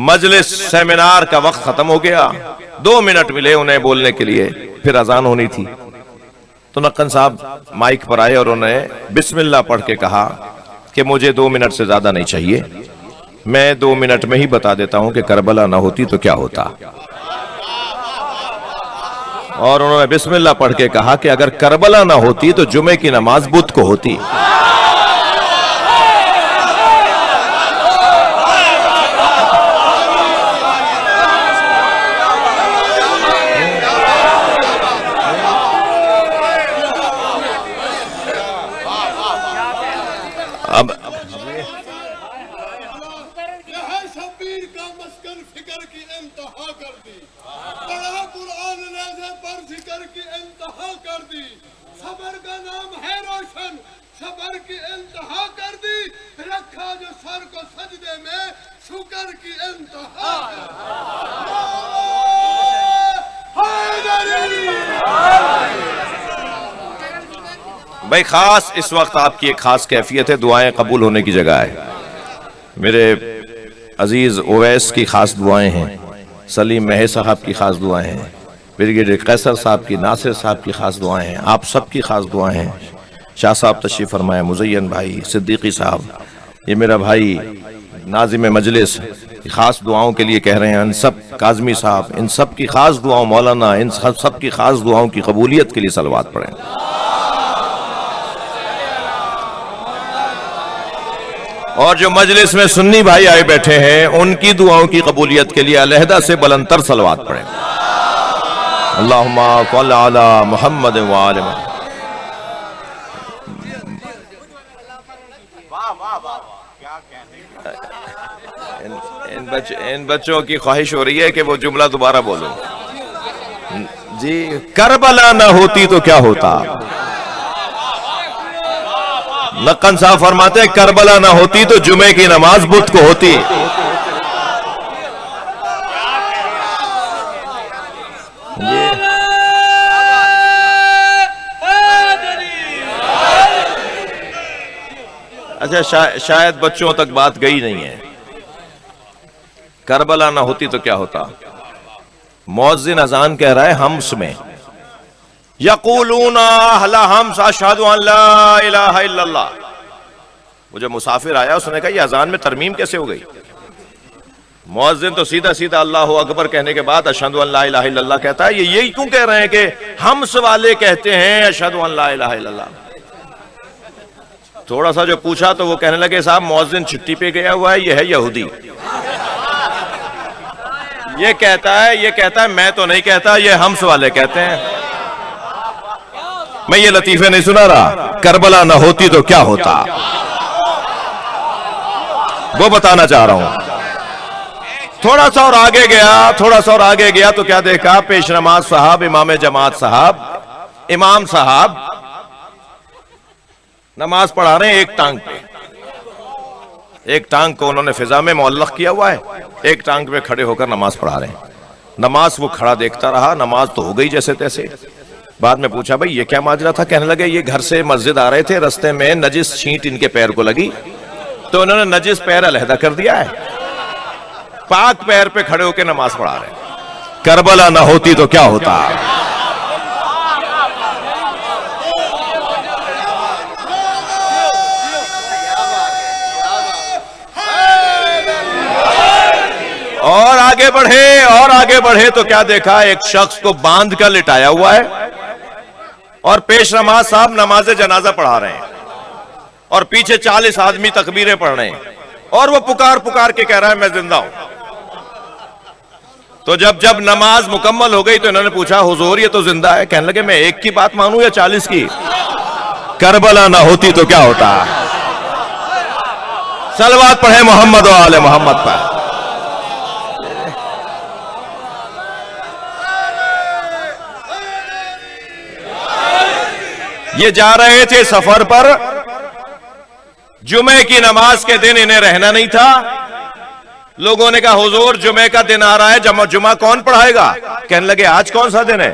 मजलिस सेमिनार का वक्त खत्म हो गया, 2 मिनट मिले उन्हें बोलने के लिए, फिर अजान होनी थी। तो नक्कन साहब माइक पर आए और उन्हें बिस्मिल्लाह पढ़ के कहा कि मुझे 2 मिनट से ज्यादा नहीं चाहिए, मैं 2 मिनट में ही बता देता हूं कि करबला ना होती तो क्या होता। और उन्होंने बिस्मिल्लाह पढ़ के कहा कि अगर करबला ना होती तो जुमे की नमाज बुध को होती। अब शब्बीर का मस्कन फिक्र की इंतहा कर दी, बड़ा कुरान नेज़े पर जिक्र की इंतहा कर दी, सबर का नाम है रोशन, सबर की इंतहा कर दी, रखा जो सर को सजदे में शुक्र की इंतहा कर दी। भाई खास इस वक्त आपकी एक खास कैफियत है, दुआएं कबूल होने की जगह है। मेरे अजीज ओवैस की खास दुआएं हैं, सलीम महज साहब की खास दुआएं हैं, ब्रिगेडियर कैसर साहब की, नासिर साहब की खास दुआएं हैं, आप सबकी खास दुआएं हैं। शाह साहब तशरीफ फरमाए, मुज़य्यन भाई, सिद्दीकी साहब, ये मेरा भाई नाज़िम मजलिस खास दुआओं के लिए कह रहे हैं। इन सब काज़मी साहब, इन सब की खास दुआओं, मौलाना, इन सब की खास दुआओं की कबूलियत के लिए सलवात पढ़ें। और जो मजलिस में सुन्नी भाई आए बैठे हैं उनकी दुआओं की कबूलियत के लिए अलहदा से बुलंदतर सलवात पढ़ें। अल्लाहुम्मा सल्लि अला मुहम्मद व आले मुहम्मद। इन बच्चों की ख्वाहिश हो रही है कि वो जुमला दोबारा बोलो जी। करबला ना होती तो क्या होता। नक्कन साहब फरमाते हैं करबला ना होती तो जुमे की नमाज बुध को होती। अच्छा, शायद बच्चों तक बात गई नहीं है। करबला ना होती तो क्या होता। मुअज्जिन अजान कह रहा है हम्स में, यक़ूलूना हला हम्स अशहदु अन ला इलाहा इल्लल्लाह। वो जो मुसाफिर आया उसने कहा ये अजान में तरमीम कैसे हो गई। मुअज्जिन तो सीधा सीधा अल्लाहु अकबर कहने के बाद अशहदु अन ला इलाहा इल्लल्लाह कहता है। ये यही क्यों कह रहे हैं कि हम्स वाले कहते हैं अशहदु अन ला इलाहा इल्लल्लाह। थोड़ा सा जो पूछा तो वो कहने लगे साहब मुअज्जिन छुट्टी पे गया हुआ है, ये है यहूदी। ये कहता है मैं तो नहीं कहता, ये हम्स वाले कहते हैं। मैं ये लतीफे नहीं सुना रहा। करबला ना होती तो क्या होता, वो बताना चाह रहा हूं। थोड़ा सा और आगे गया तो क्या देखा, पेश नमाज साहब, इमाम जमात साहब, इमाम साहब नमाज पढ़ा रहे हैं एक टांग पे। एक टांग को उन्होंने फिजा में मुअल्लक किया हुआ है, एक टांग पे खड़े होकर नमाज पढ़ा रहे हैं। नमाज वो खड़ा देखता रहा, नमाज तो हो गई जैसे तैसे। बाद में पूछा भाई ये क्या माजरा था। कहने लगे ये घर से मस्जिद आ रहे थे, रास्ते में नजिस छींट इनके पैर को लगी तो उन्होंने नजिस पैर अलहदा कर दिया है, पाक पैर पे खड़े होकर नमाज पढ़ा रहे हैं। करबला ना होती तो क्या होता। और आगे बढ़े तो क्या देखा, एक शख्स को बांध कर लिटाया हुआ है और पेश नमाज साहब नमाज जनाजा पढ़ा रहे हैं। और पीछे 40 आदमी तकबीरें पढ़ रहे हैं, और वो पुकार पुकार के कह रहा है मैं जिंदा हूं। तो जब नमाज मुकम्मल हो गई तो इन्होंने पूछा, हुजूर ये तो जिंदा है। कहने लगे मैं एक की बात मानूं या 40 की? करबला ना होती तो क्या होता। सलवात पढ़े मोहम्मद व आले मोहम्मद पर। ये जा रहे थे सफर पर, जुमे की नमाज के दिन इन्हें रहना नहीं था। लोगों ने कहा हुजूर जुमे का दिन आ रहा है, जुमा कौन पढ़ाएगा? कहने लगे आज कौन सा दिन है?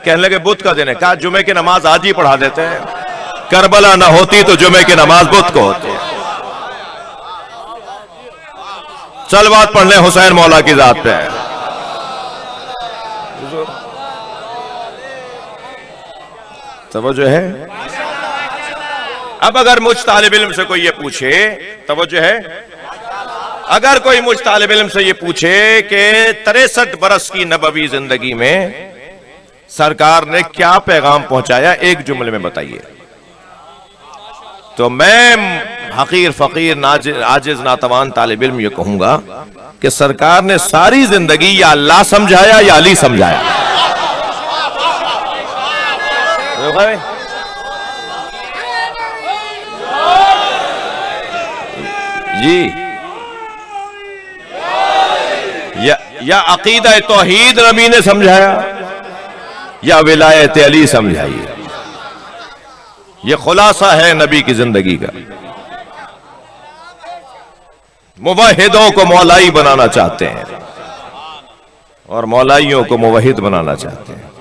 कहने लगे बुध का दिन है। कहा जुमे की नमाज आज ही पढ़ा देते हैं। करबला ना होती तो जुमे की नमाज बुध को होती। सलवात पढ़ ले हुसैन मौला की जात पे। तवज्जो है। अब अगर मुझ तालिब इल्म से कोई ये पूछे, तवज्जो है, अगर कोई मुझ तालिब इल्म से ये पूछे कि 63 बरस की नबवी जिंदगी में सरकार ने क्या पैगाम पहुंचाया, एक जुमले में बताइए, तो मैं हकीर फकीर आजिज नातवान तालिब इल्म ये कहूंगा कि सरकार ने सारी जिंदगी या अल्लाह समझाया या अली समझाया। जी, या अकीदा तौहीद नबी ने समझाया या विलायत अली समझाई। ये खुलासा है नबी की जिंदगी का। मुवहिदों को मौलाई बनाना चाहते हैं और मौलाइयों को मुवहिद बनाना चाहते हैं।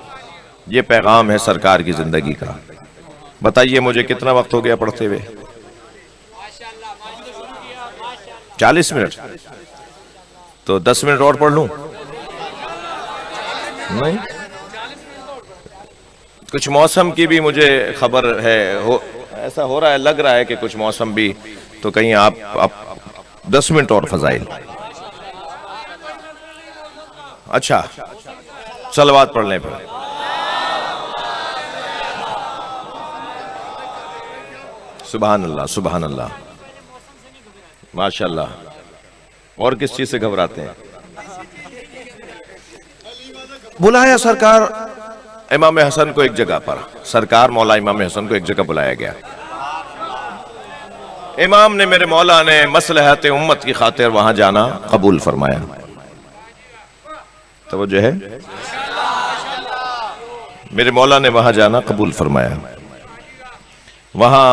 ये पैगाम है सरकार की जिंदगी का। बताइए मुझे कितना वक्त हो गया पढ़ते हुए? 40 मिनट। तो 10 मिनट और पढ़ लूं? नहीं, कुछ मौसम की भी मुझे खबर है, ऐसा हो रहा है, लग रहा है कि कुछ मौसम भी, तो कहीं आप 10 मिनट और फजाइल। अच्छा, सलवात पढ़ लें फिर। सुभान अल्लाह, सुभान अल्लाह, माशाअल्लाह। और किस चीज से घबराते हैं? बुलाया सरकार इमाम हसन को एक जगह पर, सरकार मौला इमाम हसन को एक जगह बुलाया गया। इमाम ने, मेरे मौला ने मसलहत उम्मत की खातिर वहां जाना कबूल फरमाया। तो वो जो है, मेरे मौला ने वहां जाना कबूल फरमाया। वहां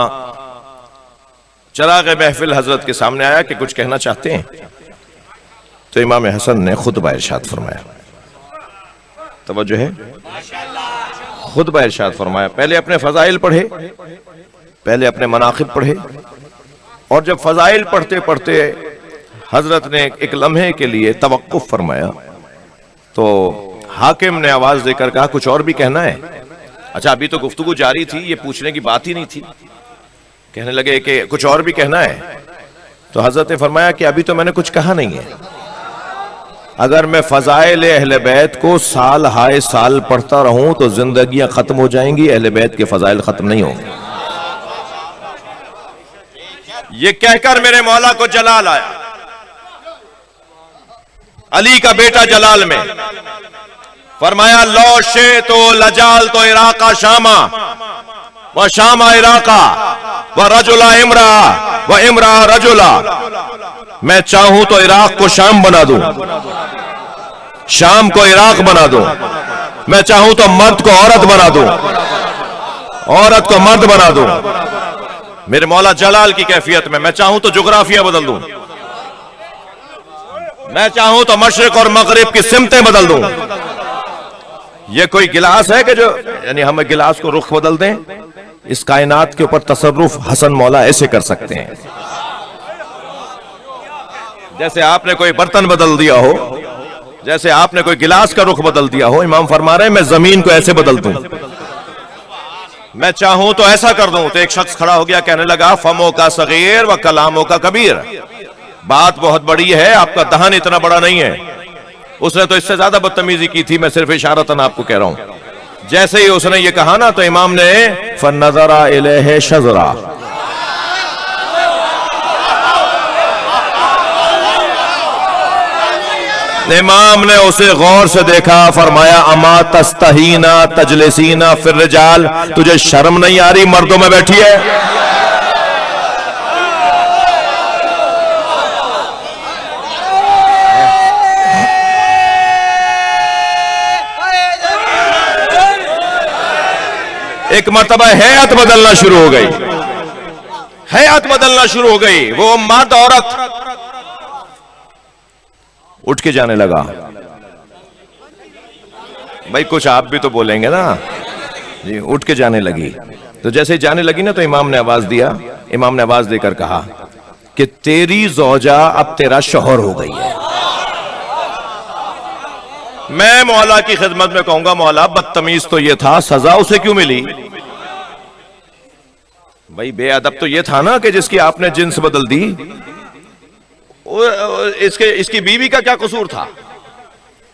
चराग महफिल हजरत के सामने आया कि कुछ कहना चाहते हैं, तो इमाम हसन ने खुतबा इरशाद फरमाया। तवज्जो है, खुतबा इरशाद फरमाया। पहले अपने फजाइल पढ़े, पहले अपने मनाकिब पढ़े, और जब फजाइल पढ़ते पढ़ते हजरत ने एक लम्हे के लिए तवक्कुफ फरमाया, तो हाकिम ने आवाज देकर कहा कुछ और भी कहना है? अच्छा, अभी तो गुफ्तगू जारी थी, ये पूछने की बात ही नहीं थी। कहने लगे कि कुछ और भी कहना है? तो हजरत ने फरमाया कि अभी तो मैंने कुछ कहा नहीं है। अगर मैं फजाइल अहले बैत को साल हाय साल पढ़ता रहूं तो जिंदगियां खत्म हो जाएंगी, अहले बैत के फजाइल खत्म नहीं होंगे। ये कहकर मेरे मौला को जलाल आया। अली का बेटा जलाल में फरमाया, लो शे तो लजाल तो इराका शामा व शामा इराका व रजुला इमरा व इमरा रजुला। मैं चाहूं तो इराक को शाम बना दूं, शाम को इराक बना दूं। मैं चाहूं तो मर्द को औरत बना दूं, औरत को मर्द बना दूं। मेरे मौला जलाल की कैफियत में मैं चाहूं तो जुग्राफिया बदल दूं, मैं चाहूं तो मशरिक और मगरिब की सिमतें बदल दूं। ये कोई गिलास है कि जो, यानी हम गिलास को रुख बदल दें? इस कायनात के ऊपर तसर्रुफ हसन मौला ऐसे कर सकते हैं जैसे आपने कोई बर्तन बदल दिया हो, जैसे आपने कोई गिलास का रुख बदल दिया हो। इमाम फरमा रहे हैं मैं जमीन को ऐसे बदल दूं, मैं चाहूं तो ऐसा कर दूं। तो एक शख्स खड़ा हो गया, कहने लगा फमो का सगीर व कलामों का कबीर। बात बहुत बड़ी है, आपका दहन इतना बड़ा नहीं है। उसने तो इससे ज्यादा बदतमीजी की थी, मैं सिर्फ इशारतन आपको कह रहा हूं। जैसे ही उसने ये कहा ना, तो इमाम ने फन्नज़रा इलैहि शज़रा, इमाम ने उसे गौर से देखा, फरमाया अमा तस्तहीना तजलिसीना फिर रिजाल, तुझे शर्म नहीं आ रही मर्दों में बैठी है? एक मर्तबा हैत बदलना शुरू हो गई, हैत बदलना शुरू हो गई। वो मर्द औरत उठ के जाने लगा। भाई कुछ आप भी तो बोलेंगे ना जी। उठ के जाने लगी, तो जैसे ही जाने लगी ना तो इमाम ने आवाज दिया, इमाम ने आवाज देकर कहा कि तेरी ज़ौजा अब तेरा शौहर हो गई है। मैं मौला की खिदमत में कहूंगा, मौला बदतमीज तो ये था, सजा उसे क्यों मिली? भाई बेअदब तो ये था ना कि जिसकी आपने जिन्स बदल दी। इसकी बीवी का क्या कसूर था?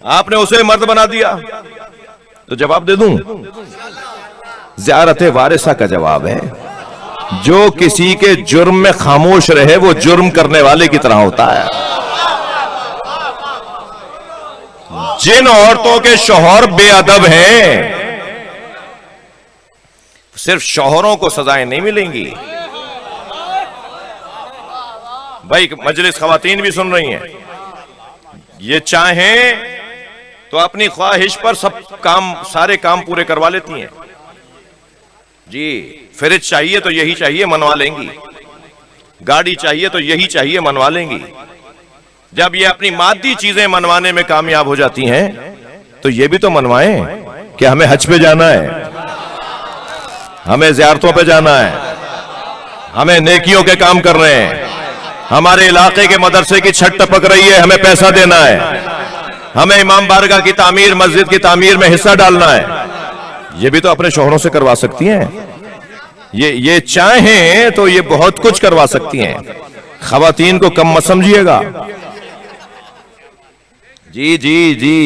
आपने उसे मर्द बना दिया। तो जवाब दे दूं, ज़ियारत वारिसा का जवाब है, जो किसी के जुर्म में खामोश रहे वो जुर्म करने वाले की तरह होता है। जिन औरतों के शौहर बेअदब हैं, सिर्फ शौहरों को सजाएं नहीं मिलेंगी। भाई मजलिस खवातीन भी सुन रही हैं, ये चाहें तो अपनी ख्वाहिश पर सब काम, सारे काम पूरे करवा लेती हैं जी। फ्रिज चाहिए तो यही चाहिए, मनवा लेंगी। गाड़ी चाहिए तो यही चाहिए, मनवा लेंगी। जब ये अपनी मादी चीजें मनवाने में कामयाब हो जाती हैं तो ये भी तो मनवाएं कि हमें हज पे जाना है, हमें ज़ियारतों पे जाना है, हमें नेकियों के काम कर रहे हैं, हमारे इलाके के मदरसे की छत टपक रही है, हमें पैसा देना है, हमें इमाम बारगाह की तामीर, मस्जिद की तामीर में हिस्सा डालना है। ये भी तो अपने शौहरों से करवा सकती हैं। ये चाहें तो ये बहुत कुछ करवा सकती हैं। खवातीन को कम मत समझिएगा जी जी जी।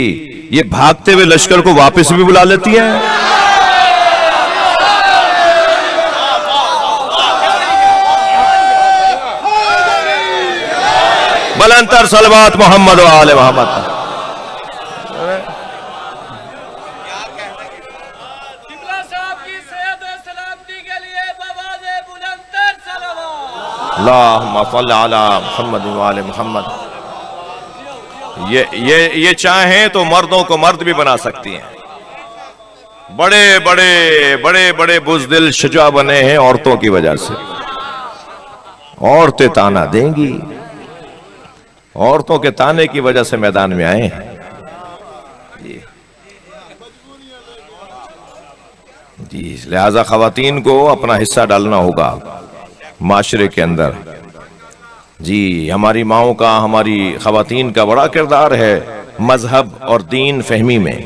ये भागते हुए लश्कर को वापस भी बुला लेती हैं। बुलंदतर सलवात मोहम्मद व आले मोहम्मद। अल्लाहुम्मा सल्ली अला मुहम्मद व आले मोहम्मद। ये चाहें तो मर्दों को मर्द भी बना सकती हैं। बड़े बड़े बड़े बड़े बुज़दिल शुजा बने हैं औरतों की वजह से। औरतें ताना देंगी, औरतों के ताने की वजह से मैदान में आए हैं जी। लिहाजा खवातीन को अपना हिस्सा डालना होगा माशरे के अंदर जी। हमारी माओं का, हमारी खवातीन का बड़ा किरदार है मजहब और दीन फहमी में।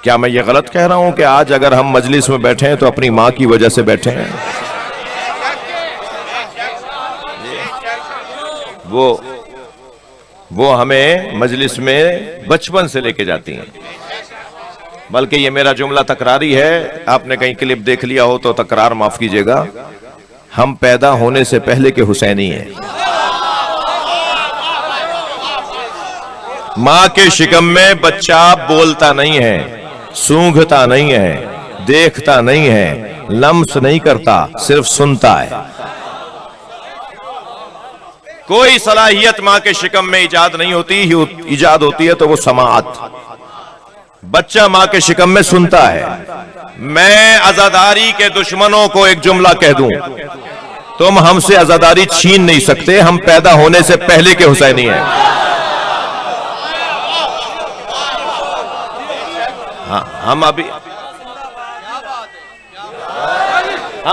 क्या मैं ये गलत कह रहा हूं कि आज अगर हम मजलिस में बैठे हैं तो अपनी मां की वजह से बैठे हैं? वो हमें मजलिस में बचपन से लेके जाती हैं। बल्कि ये मेरा जुमला तकरारी है, आपने कहीं क्लिप देख लिया हो तो तकरार माफ कीजिएगा। हम पैदा होने से पहले के हुसैनी हैं। मां के शिकम में बच्चा बोलता नहीं है, सूंघता नहीं है, देखता नहीं है, लम्स नहीं करता, सिर्फ सुनता है। कोई सलाहियत मां के शिकम में इजाद नहीं होती, इजाद होती है तो वो समाअत। बच्चा मां के शिकम में सुनता है। मैं आजादारी के दुश्मनों को एक जुमला कह दूं, तुम हमसे आजादारी छीन नहीं सकते, हम पैदा होने से पहले के हुसैनी हैं। हाँ, हम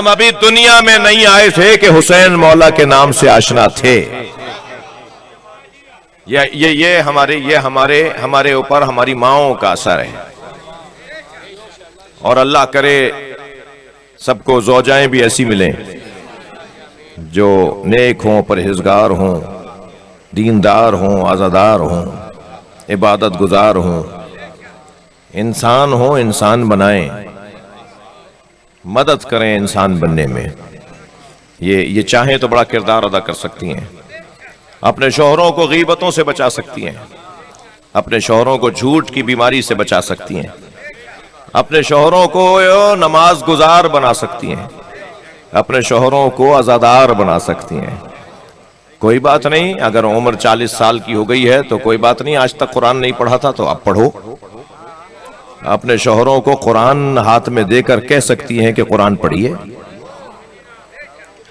अभी दुनिया में नहीं आए थे कि हुसैन मौला के नाम से आशना थे। ये हमारे ऊपर हमारी माओं का असर है। और अल्लाह करे सबको ज़ौजाएं भी ऐसी मिलें जो नेक हों, परहेजगार हों, दीनदार हों, आज़ादार हों, इबादत गुजार हों, इंसान हों, इंसान बनाएं, मदद करें इंसान बनने में। ये चाहें तो बड़ा किरदार अदा कर सकती हैं। अपने शौहरों को गीबतों से बचा सकती हैं, अपने शौहरों को झूठ की बीमारी से बचा सकती हैं, अपने शौहरों को नमाज गुजार बना सकती हैं, अपने शौहरों को आज़ादार बना सकती हैं। कोई बात नहीं, अगर उम्र 40 साल की हो गई है तो कोई बात नहीं, आज तक कुरान नहीं पढ़ा था तो अब पढ़ो। अपने शौहरों को कुरान हाथ में देकर कह सकती हैं कि कुरान पढ़िए।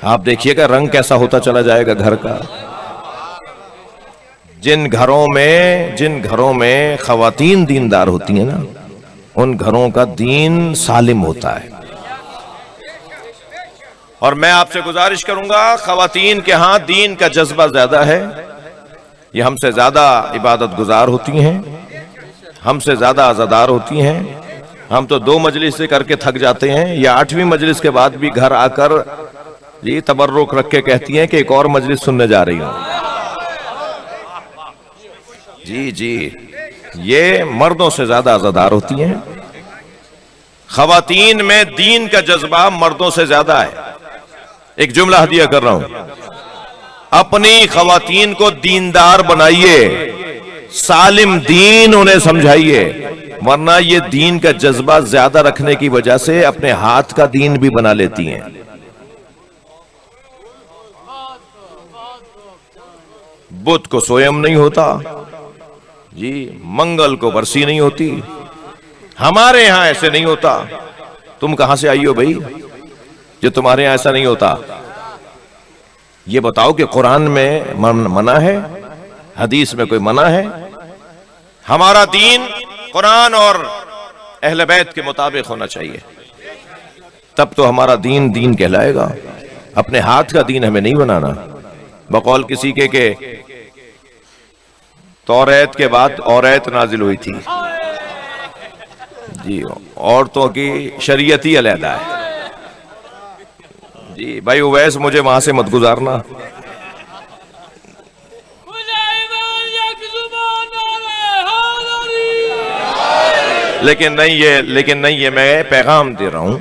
आप देखिएगा रंग कैसा होता चला जाएगा घर का। जिन घरों में खवातीन दीनदार होती हैं ना, उन घरों का दीन सालिम होता है। और मैं आपसे गुजारिश करूंगा, खवातीन के हाथ दीन का जज्बा ज्यादा है, ये हमसे ज्यादा इबादत गुजार होती हैं, हमसे ज्यादा आज़ादार होती हैं। हम तो 2 मजलिस से करके थक जाते हैं, या 8वीं मजलिस के बाद भी घर आकर ये तबर्रुक रख के कहती हैं कि एक और मजलिस सुनने जा रही हूं। जी, ये मर्दों से ज्यादा आज़ादार होती हैं। खवातीन में दीन का जज्बा मर्दों से ज्यादा है। एक जुमला हदिया कर रहा हूं, अपनी खवातीन को दीनदार बनाइए, सालिम दीन उन्हें समझाइए, वरना ये दीन का जज्बा ज्यादा रखने की वजह से अपने हाथ का दीन भी बना लेती हैं। बुध को सोयम नहीं होता जी, मंगल को बरसी नहीं होती। हमारे यहां ऐसे नहीं होता। तुम कहां से आई हो भाई जो तुम्हारे यहां ऐसा नहीं होता? ये बताओ कि कुरान में मना है, हदीस में कोई मना है? हमारा दीन कुरान और अहले बैत के मुताबिक होना चाहिए, तब तो हमारा दीन दीन कहलाएगा। अपने हाथ का दीन हमें नहीं बनाना। बकौल किसी के तौरात के बाद औरत नाजिल हुई थी जी, औरतों की शरीयत ही अलहदा है जी। भाई उवैस, मुझे वहां से मत गुजारना। लेकिन नहीं ये मैं पैगाम दे रहा हूं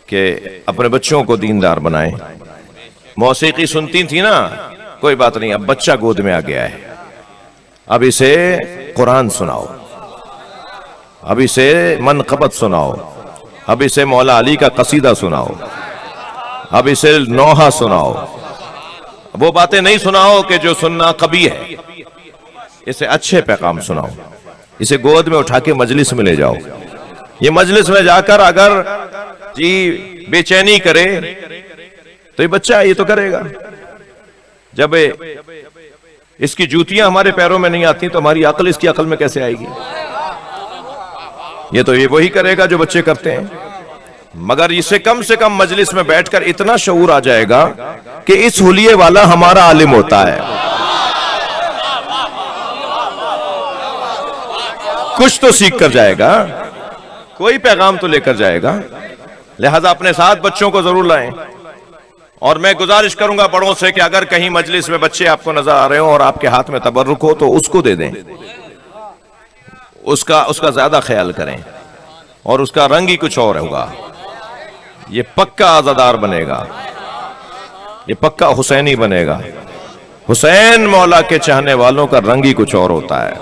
कि अपने बच्चों को दीनदार बनाएं। मौसीकी सुनती थी ना, कोई बात नहीं, अब बच्चा गोद में आ गया है, अब इसे कुरान सुनाओ, अब इसे मनक़बत सुनाओ, अब इसे मौला अली का कसीदा सुनाओ, अब इसे नौहा सुनाओ। वो बातें नहीं सुनाओ कि जो सुनना कभी है, इसे अच्छे पैगाम सुनाओ। इसे गोद में उठा के मजलिस में ले जाओ। ये मजलिस में जाकर अगर जी बेचैनी करे तो ये बच्चा ये तो करेगा। जब इसकी जूतियां हमारे पैरों में नहीं आती तो हमारी अक्ल इसकी अक्ल में कैसे आएगी? ये तो ये वही करेगा जो बच्चे करते हैं। मगर इसे कम से कम मजलिस में बैठकर इतना शऊर आ जाएगा कि इस हुलिये वाला हमारा आलिम होता है। कुछ तो सीख कर जाएगा, कोई पैगाम तो लेकर जाएगा। लिहाजा अपने साथ बच्चों को जरूर लाएं। और मैं गुजारिश करूंगा बड़ों से कि अगर कहीं मजलिस में बच्चे आपको नजर आ रहे हो और आपके हाथ में तबर्रुक हो तो उसको दे दें, उसका ज्यादा ख्याल करें, और उसका रंग ही कुछ और होगा। ये पक्का आज़ादार बनेगा, ये पक्का हुसैनी बनेगा। हुसैन मौला के चाहने वालों का रंग ही कुछ और होता है,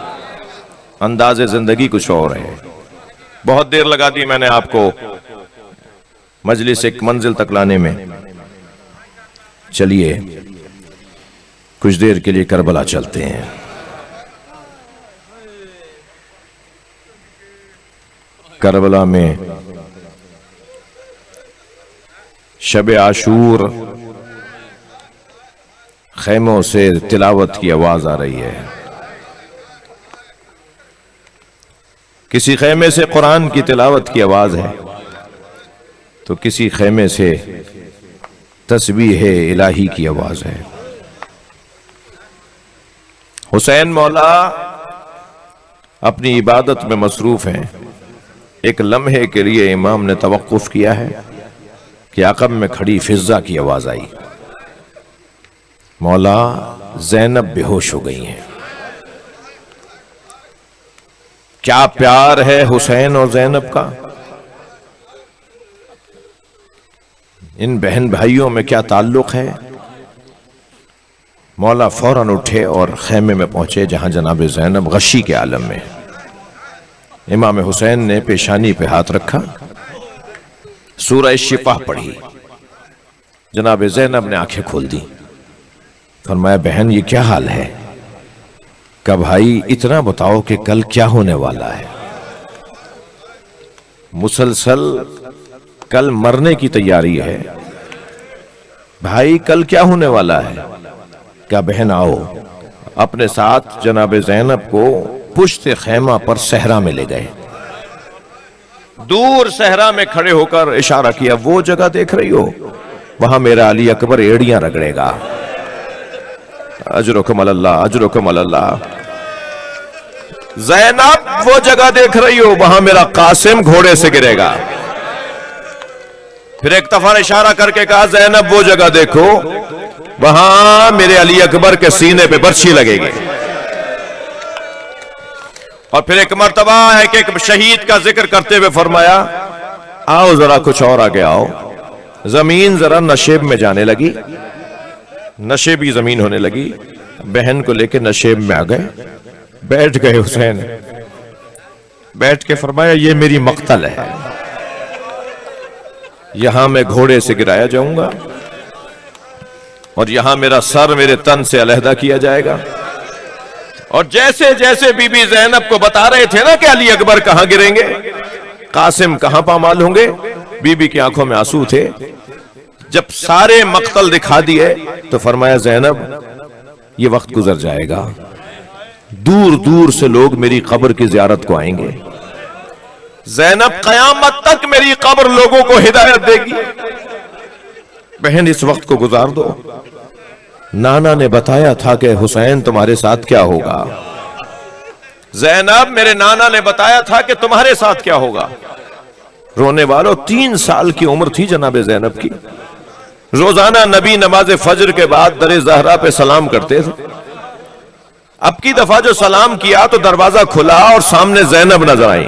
अंदाज़े जिंदगी कुछ और है। बहुत देर लगा दी मैंने आपको मजलिस एक मंजिल तक लाने में। चलिए कुछ देर के लिए करबला चलते हैं। करबला में शब आशूर खैमों से तिलावत की आवाज आ रही है। किसी खैमे से कुरान की तिलावत की आवाज है तो किसी खैमे से तस्बीह इलाही की आवाज है। हुसैन मौला अपनी इबादत में मसरूफ हैं। एक लम्हे के लिए इमाम ने तवक्कुफ किया है कि अक़ब में खड़ी फिज़्ज़ा की आवाज आई। मौला ज़ैनब बेहोश हो गई हैं। क्या प्यार है हुसैन और ज़ैनब का, इन बहन भाइयों में क्या ताल्लुक है। मौला फौरन उठे और खैमे में पहुंचे जहां जनाब ज़ैनब गशी के आलम में। इमाम हुसैन ने पेशानी पे हाथ रखा, सूरह शिफा पढ़ी। जनाब ज़ैनब ने आंखें खोल दी। फरमाया, बहन ये क्या हाल है? का भाई इतना बताओ कि कल क्या होने वाला है? मुसलसल कल मरने की तैयारी है भाई, कल क्या होने वाला है? क्या बहन आओ। अपने साथ जनाब ज़ैनब को पुश्त खैमा पर सहरा में ले गए। दूर सहरा में खड़े होकर इशारा किया, वो जगह देख रही हो, वहां मेरा अली अकबर एड़ियां रगड़ेगा। अजरुकुम अल्लाह, अजरुकुम अल्लाह। ज़ैनब वो जगह देख रही हो, वहां मेरा कासिम घोड़े से गिरेगा। फिर एक दफा इशारा करके कहा, ज़ैनब वो जगह देखो, वहां मेरे अली अकबर के सीने पे बर्छी लगेगी। और फिर एक मर्तबा है कि एक शहीद का जिक्र करते हुए फरमाया, आओ जरा कुछ और आगे आओ। जमीन जरा नशेब में जाने लगी, नशेबी जमीन होने लगी। बहन को लेकर नशेब में आ गए, बैठ गए हुसैन। बैठ के फरमाया, ये मेरी मक्तल है, यहां मैं घोड़े से गिराया जाऊंगा और यहां मेरा सर मेरे तन से अलहदा किया जाएगा। और जैसे जैसे बीबी ज़ैनब को बता रहे थे ना कि अली अकबर कहां गिरेंगे, कासिम कहां पामाल होंगे, बीबी की आंखों में आंसू थे। जब सारे मक्तल दिखा दिए तो फरमाया, ज़ैनब ये वक्त गुजर जाएगा, दूर दूर से लोग मेरी कब्र की ज़ियारत को आएंगे। ज़ैनब कयामत तक मेरी कब्र लोगों को हिदायत देगी। बहन इस वक्त को गुजार दो। नाना ने बताया था कि हुसैन तुम्हारे साथ क्या होगा। ज़ैनब मेरे नाना ने बताया था कि तुम्हारे साथ क्या होगा। रोने वालों, 3 साल की उम्र थी जनाब ज़ैनब की। रोजाना नबी नमाज फजर के बाद दरे ज़हरा पे सलाम करते थे। अब की दफा जो सलाम किया तो दरवाजा खुला और सामने ज़ैनब नजर आई।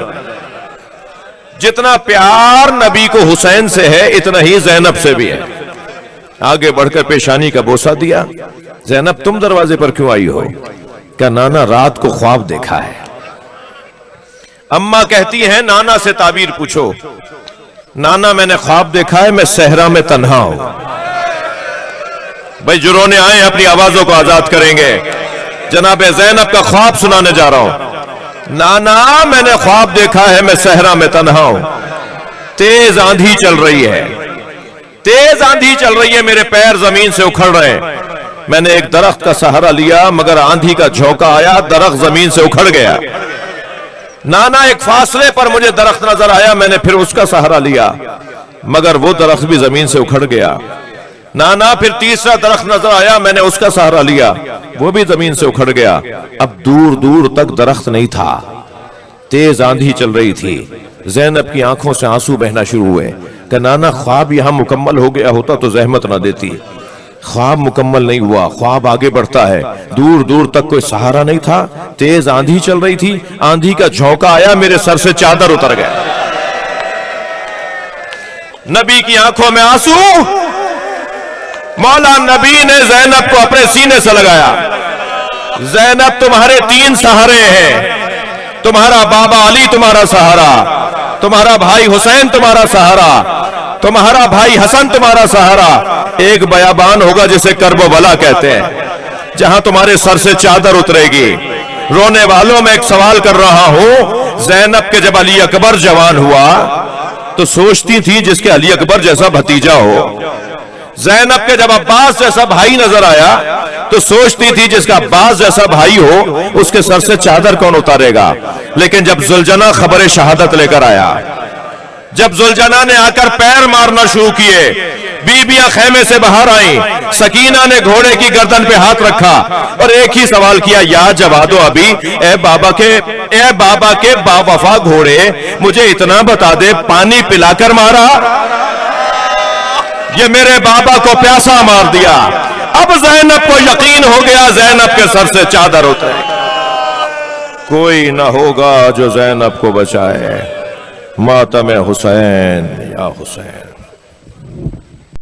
जितना प्यार नबी को हुसैन से है, इतना ही ज़ैनब से भी है। आगे बढ़कर पेशानी का बोसा दिया। ज़ैनब तुम दरवाजे पर क्यों आई हो? क्या नाना रात को ख्वाब देखा है? अम्मा कहती है, नाना से ताबीर पूछो। नाना मैंने ख्वाब देखा है, मैं सहरा में तन्हा हूं। भाई जो रोने आए अपनी आवाजों को आजाद करेंगे। जनाब ज़ैनब का ख्वाब सुनाने जा रहा हूं। नाना मैंने ख्वाब देखा है, मैं सहरा में तन्हा हूं। तेज आंधी चल रही है, तेज आंधी चल रही है, मेरे पैर जमीन से उखड़ रहे हैं। मैंने एक दरख्त का सहारा लिया, मगर आंधी का झोंका आया, दरख्त जमीन से उखड़ गया। नाना एक फासले पर मुझे दरख्त नजर आया, मैंने फिर उसका सहारा लिया, मगर वो दरख्त भी जमीन से उखड़ गया। नाना फिर तीसरा दरख्त नजर आया, मैंने उसका सहारा लिया, वो भी जमीन से उखड़ गया। अब दूर दूर तक दरख्त नहीं था, तेज आंधी चल रही थी। ज़ैनब की आंखों से आंसू बहना शुरू हुए कि नाना ख्वाब यहां मुकम्मल हो गया होता तो जहमत ना देती। ख्वाब मुकम्मल नहीं हुआ, ख्वाब आगे बढ़ता है। दूर दूर तक कोई सहारा नहीं था, तेज आंधी चल रही थी, आंधी का झोंका आया, मेरे सर से चादर उतर गया। नबी की आंखों में आंसू। मौला नबी ने ज़ैनब को अपने सीने से लगाया। ज़ैनब तुम्हारे 3 सहारे हैं, तुम्हारा बाबा अली तुम्हारा सहारा, तुम्हारा भाई हुसैन तुम्हारा सहारा, तुम्हारा भाई हसन तुम्हारा सहारा। एक बयाबान होगा जिसे कर्ब बला कहते हैं, जहां तुम्हारे सर से चादर उतरेगी। रोने वालों में एक सवाल कर रहा हूं, ज़ैनब के जब अली अकबर जवान हुआ तो सोचती थी जिसके अली अकबर जैसा भतीजा हो। ज़ैनब के जब अब्बास जैसा भाई नजर आया तो सोचती थी जिसका अब्बास जैसा भाई हो उसके सर से चादर कौन उतारेगा। लेकिन जब जुलजना खबर शहादत लेकर आया, जब जुलजना ने आकर पैर मारना शुरू किए, बीबियां खेमे से बाहर आई, सकीना ने घोड़े की गर्दन पे हाथ रखा और एक ही सवाल किया, या जवाब दो अभी, ए बाबा के बावफा घोड़े, मुझे इतना बता दे, पानी पिलाकर मारा? ये मेरे बाबा को प्यासा मार दिया। अब ज़ैनब को यकीन हो गया ज़ैनब के सर से चादर उतरेगी। कोई ना होगा जो ज़ैनब को बचाए। मातम हुसैन या हुसैन।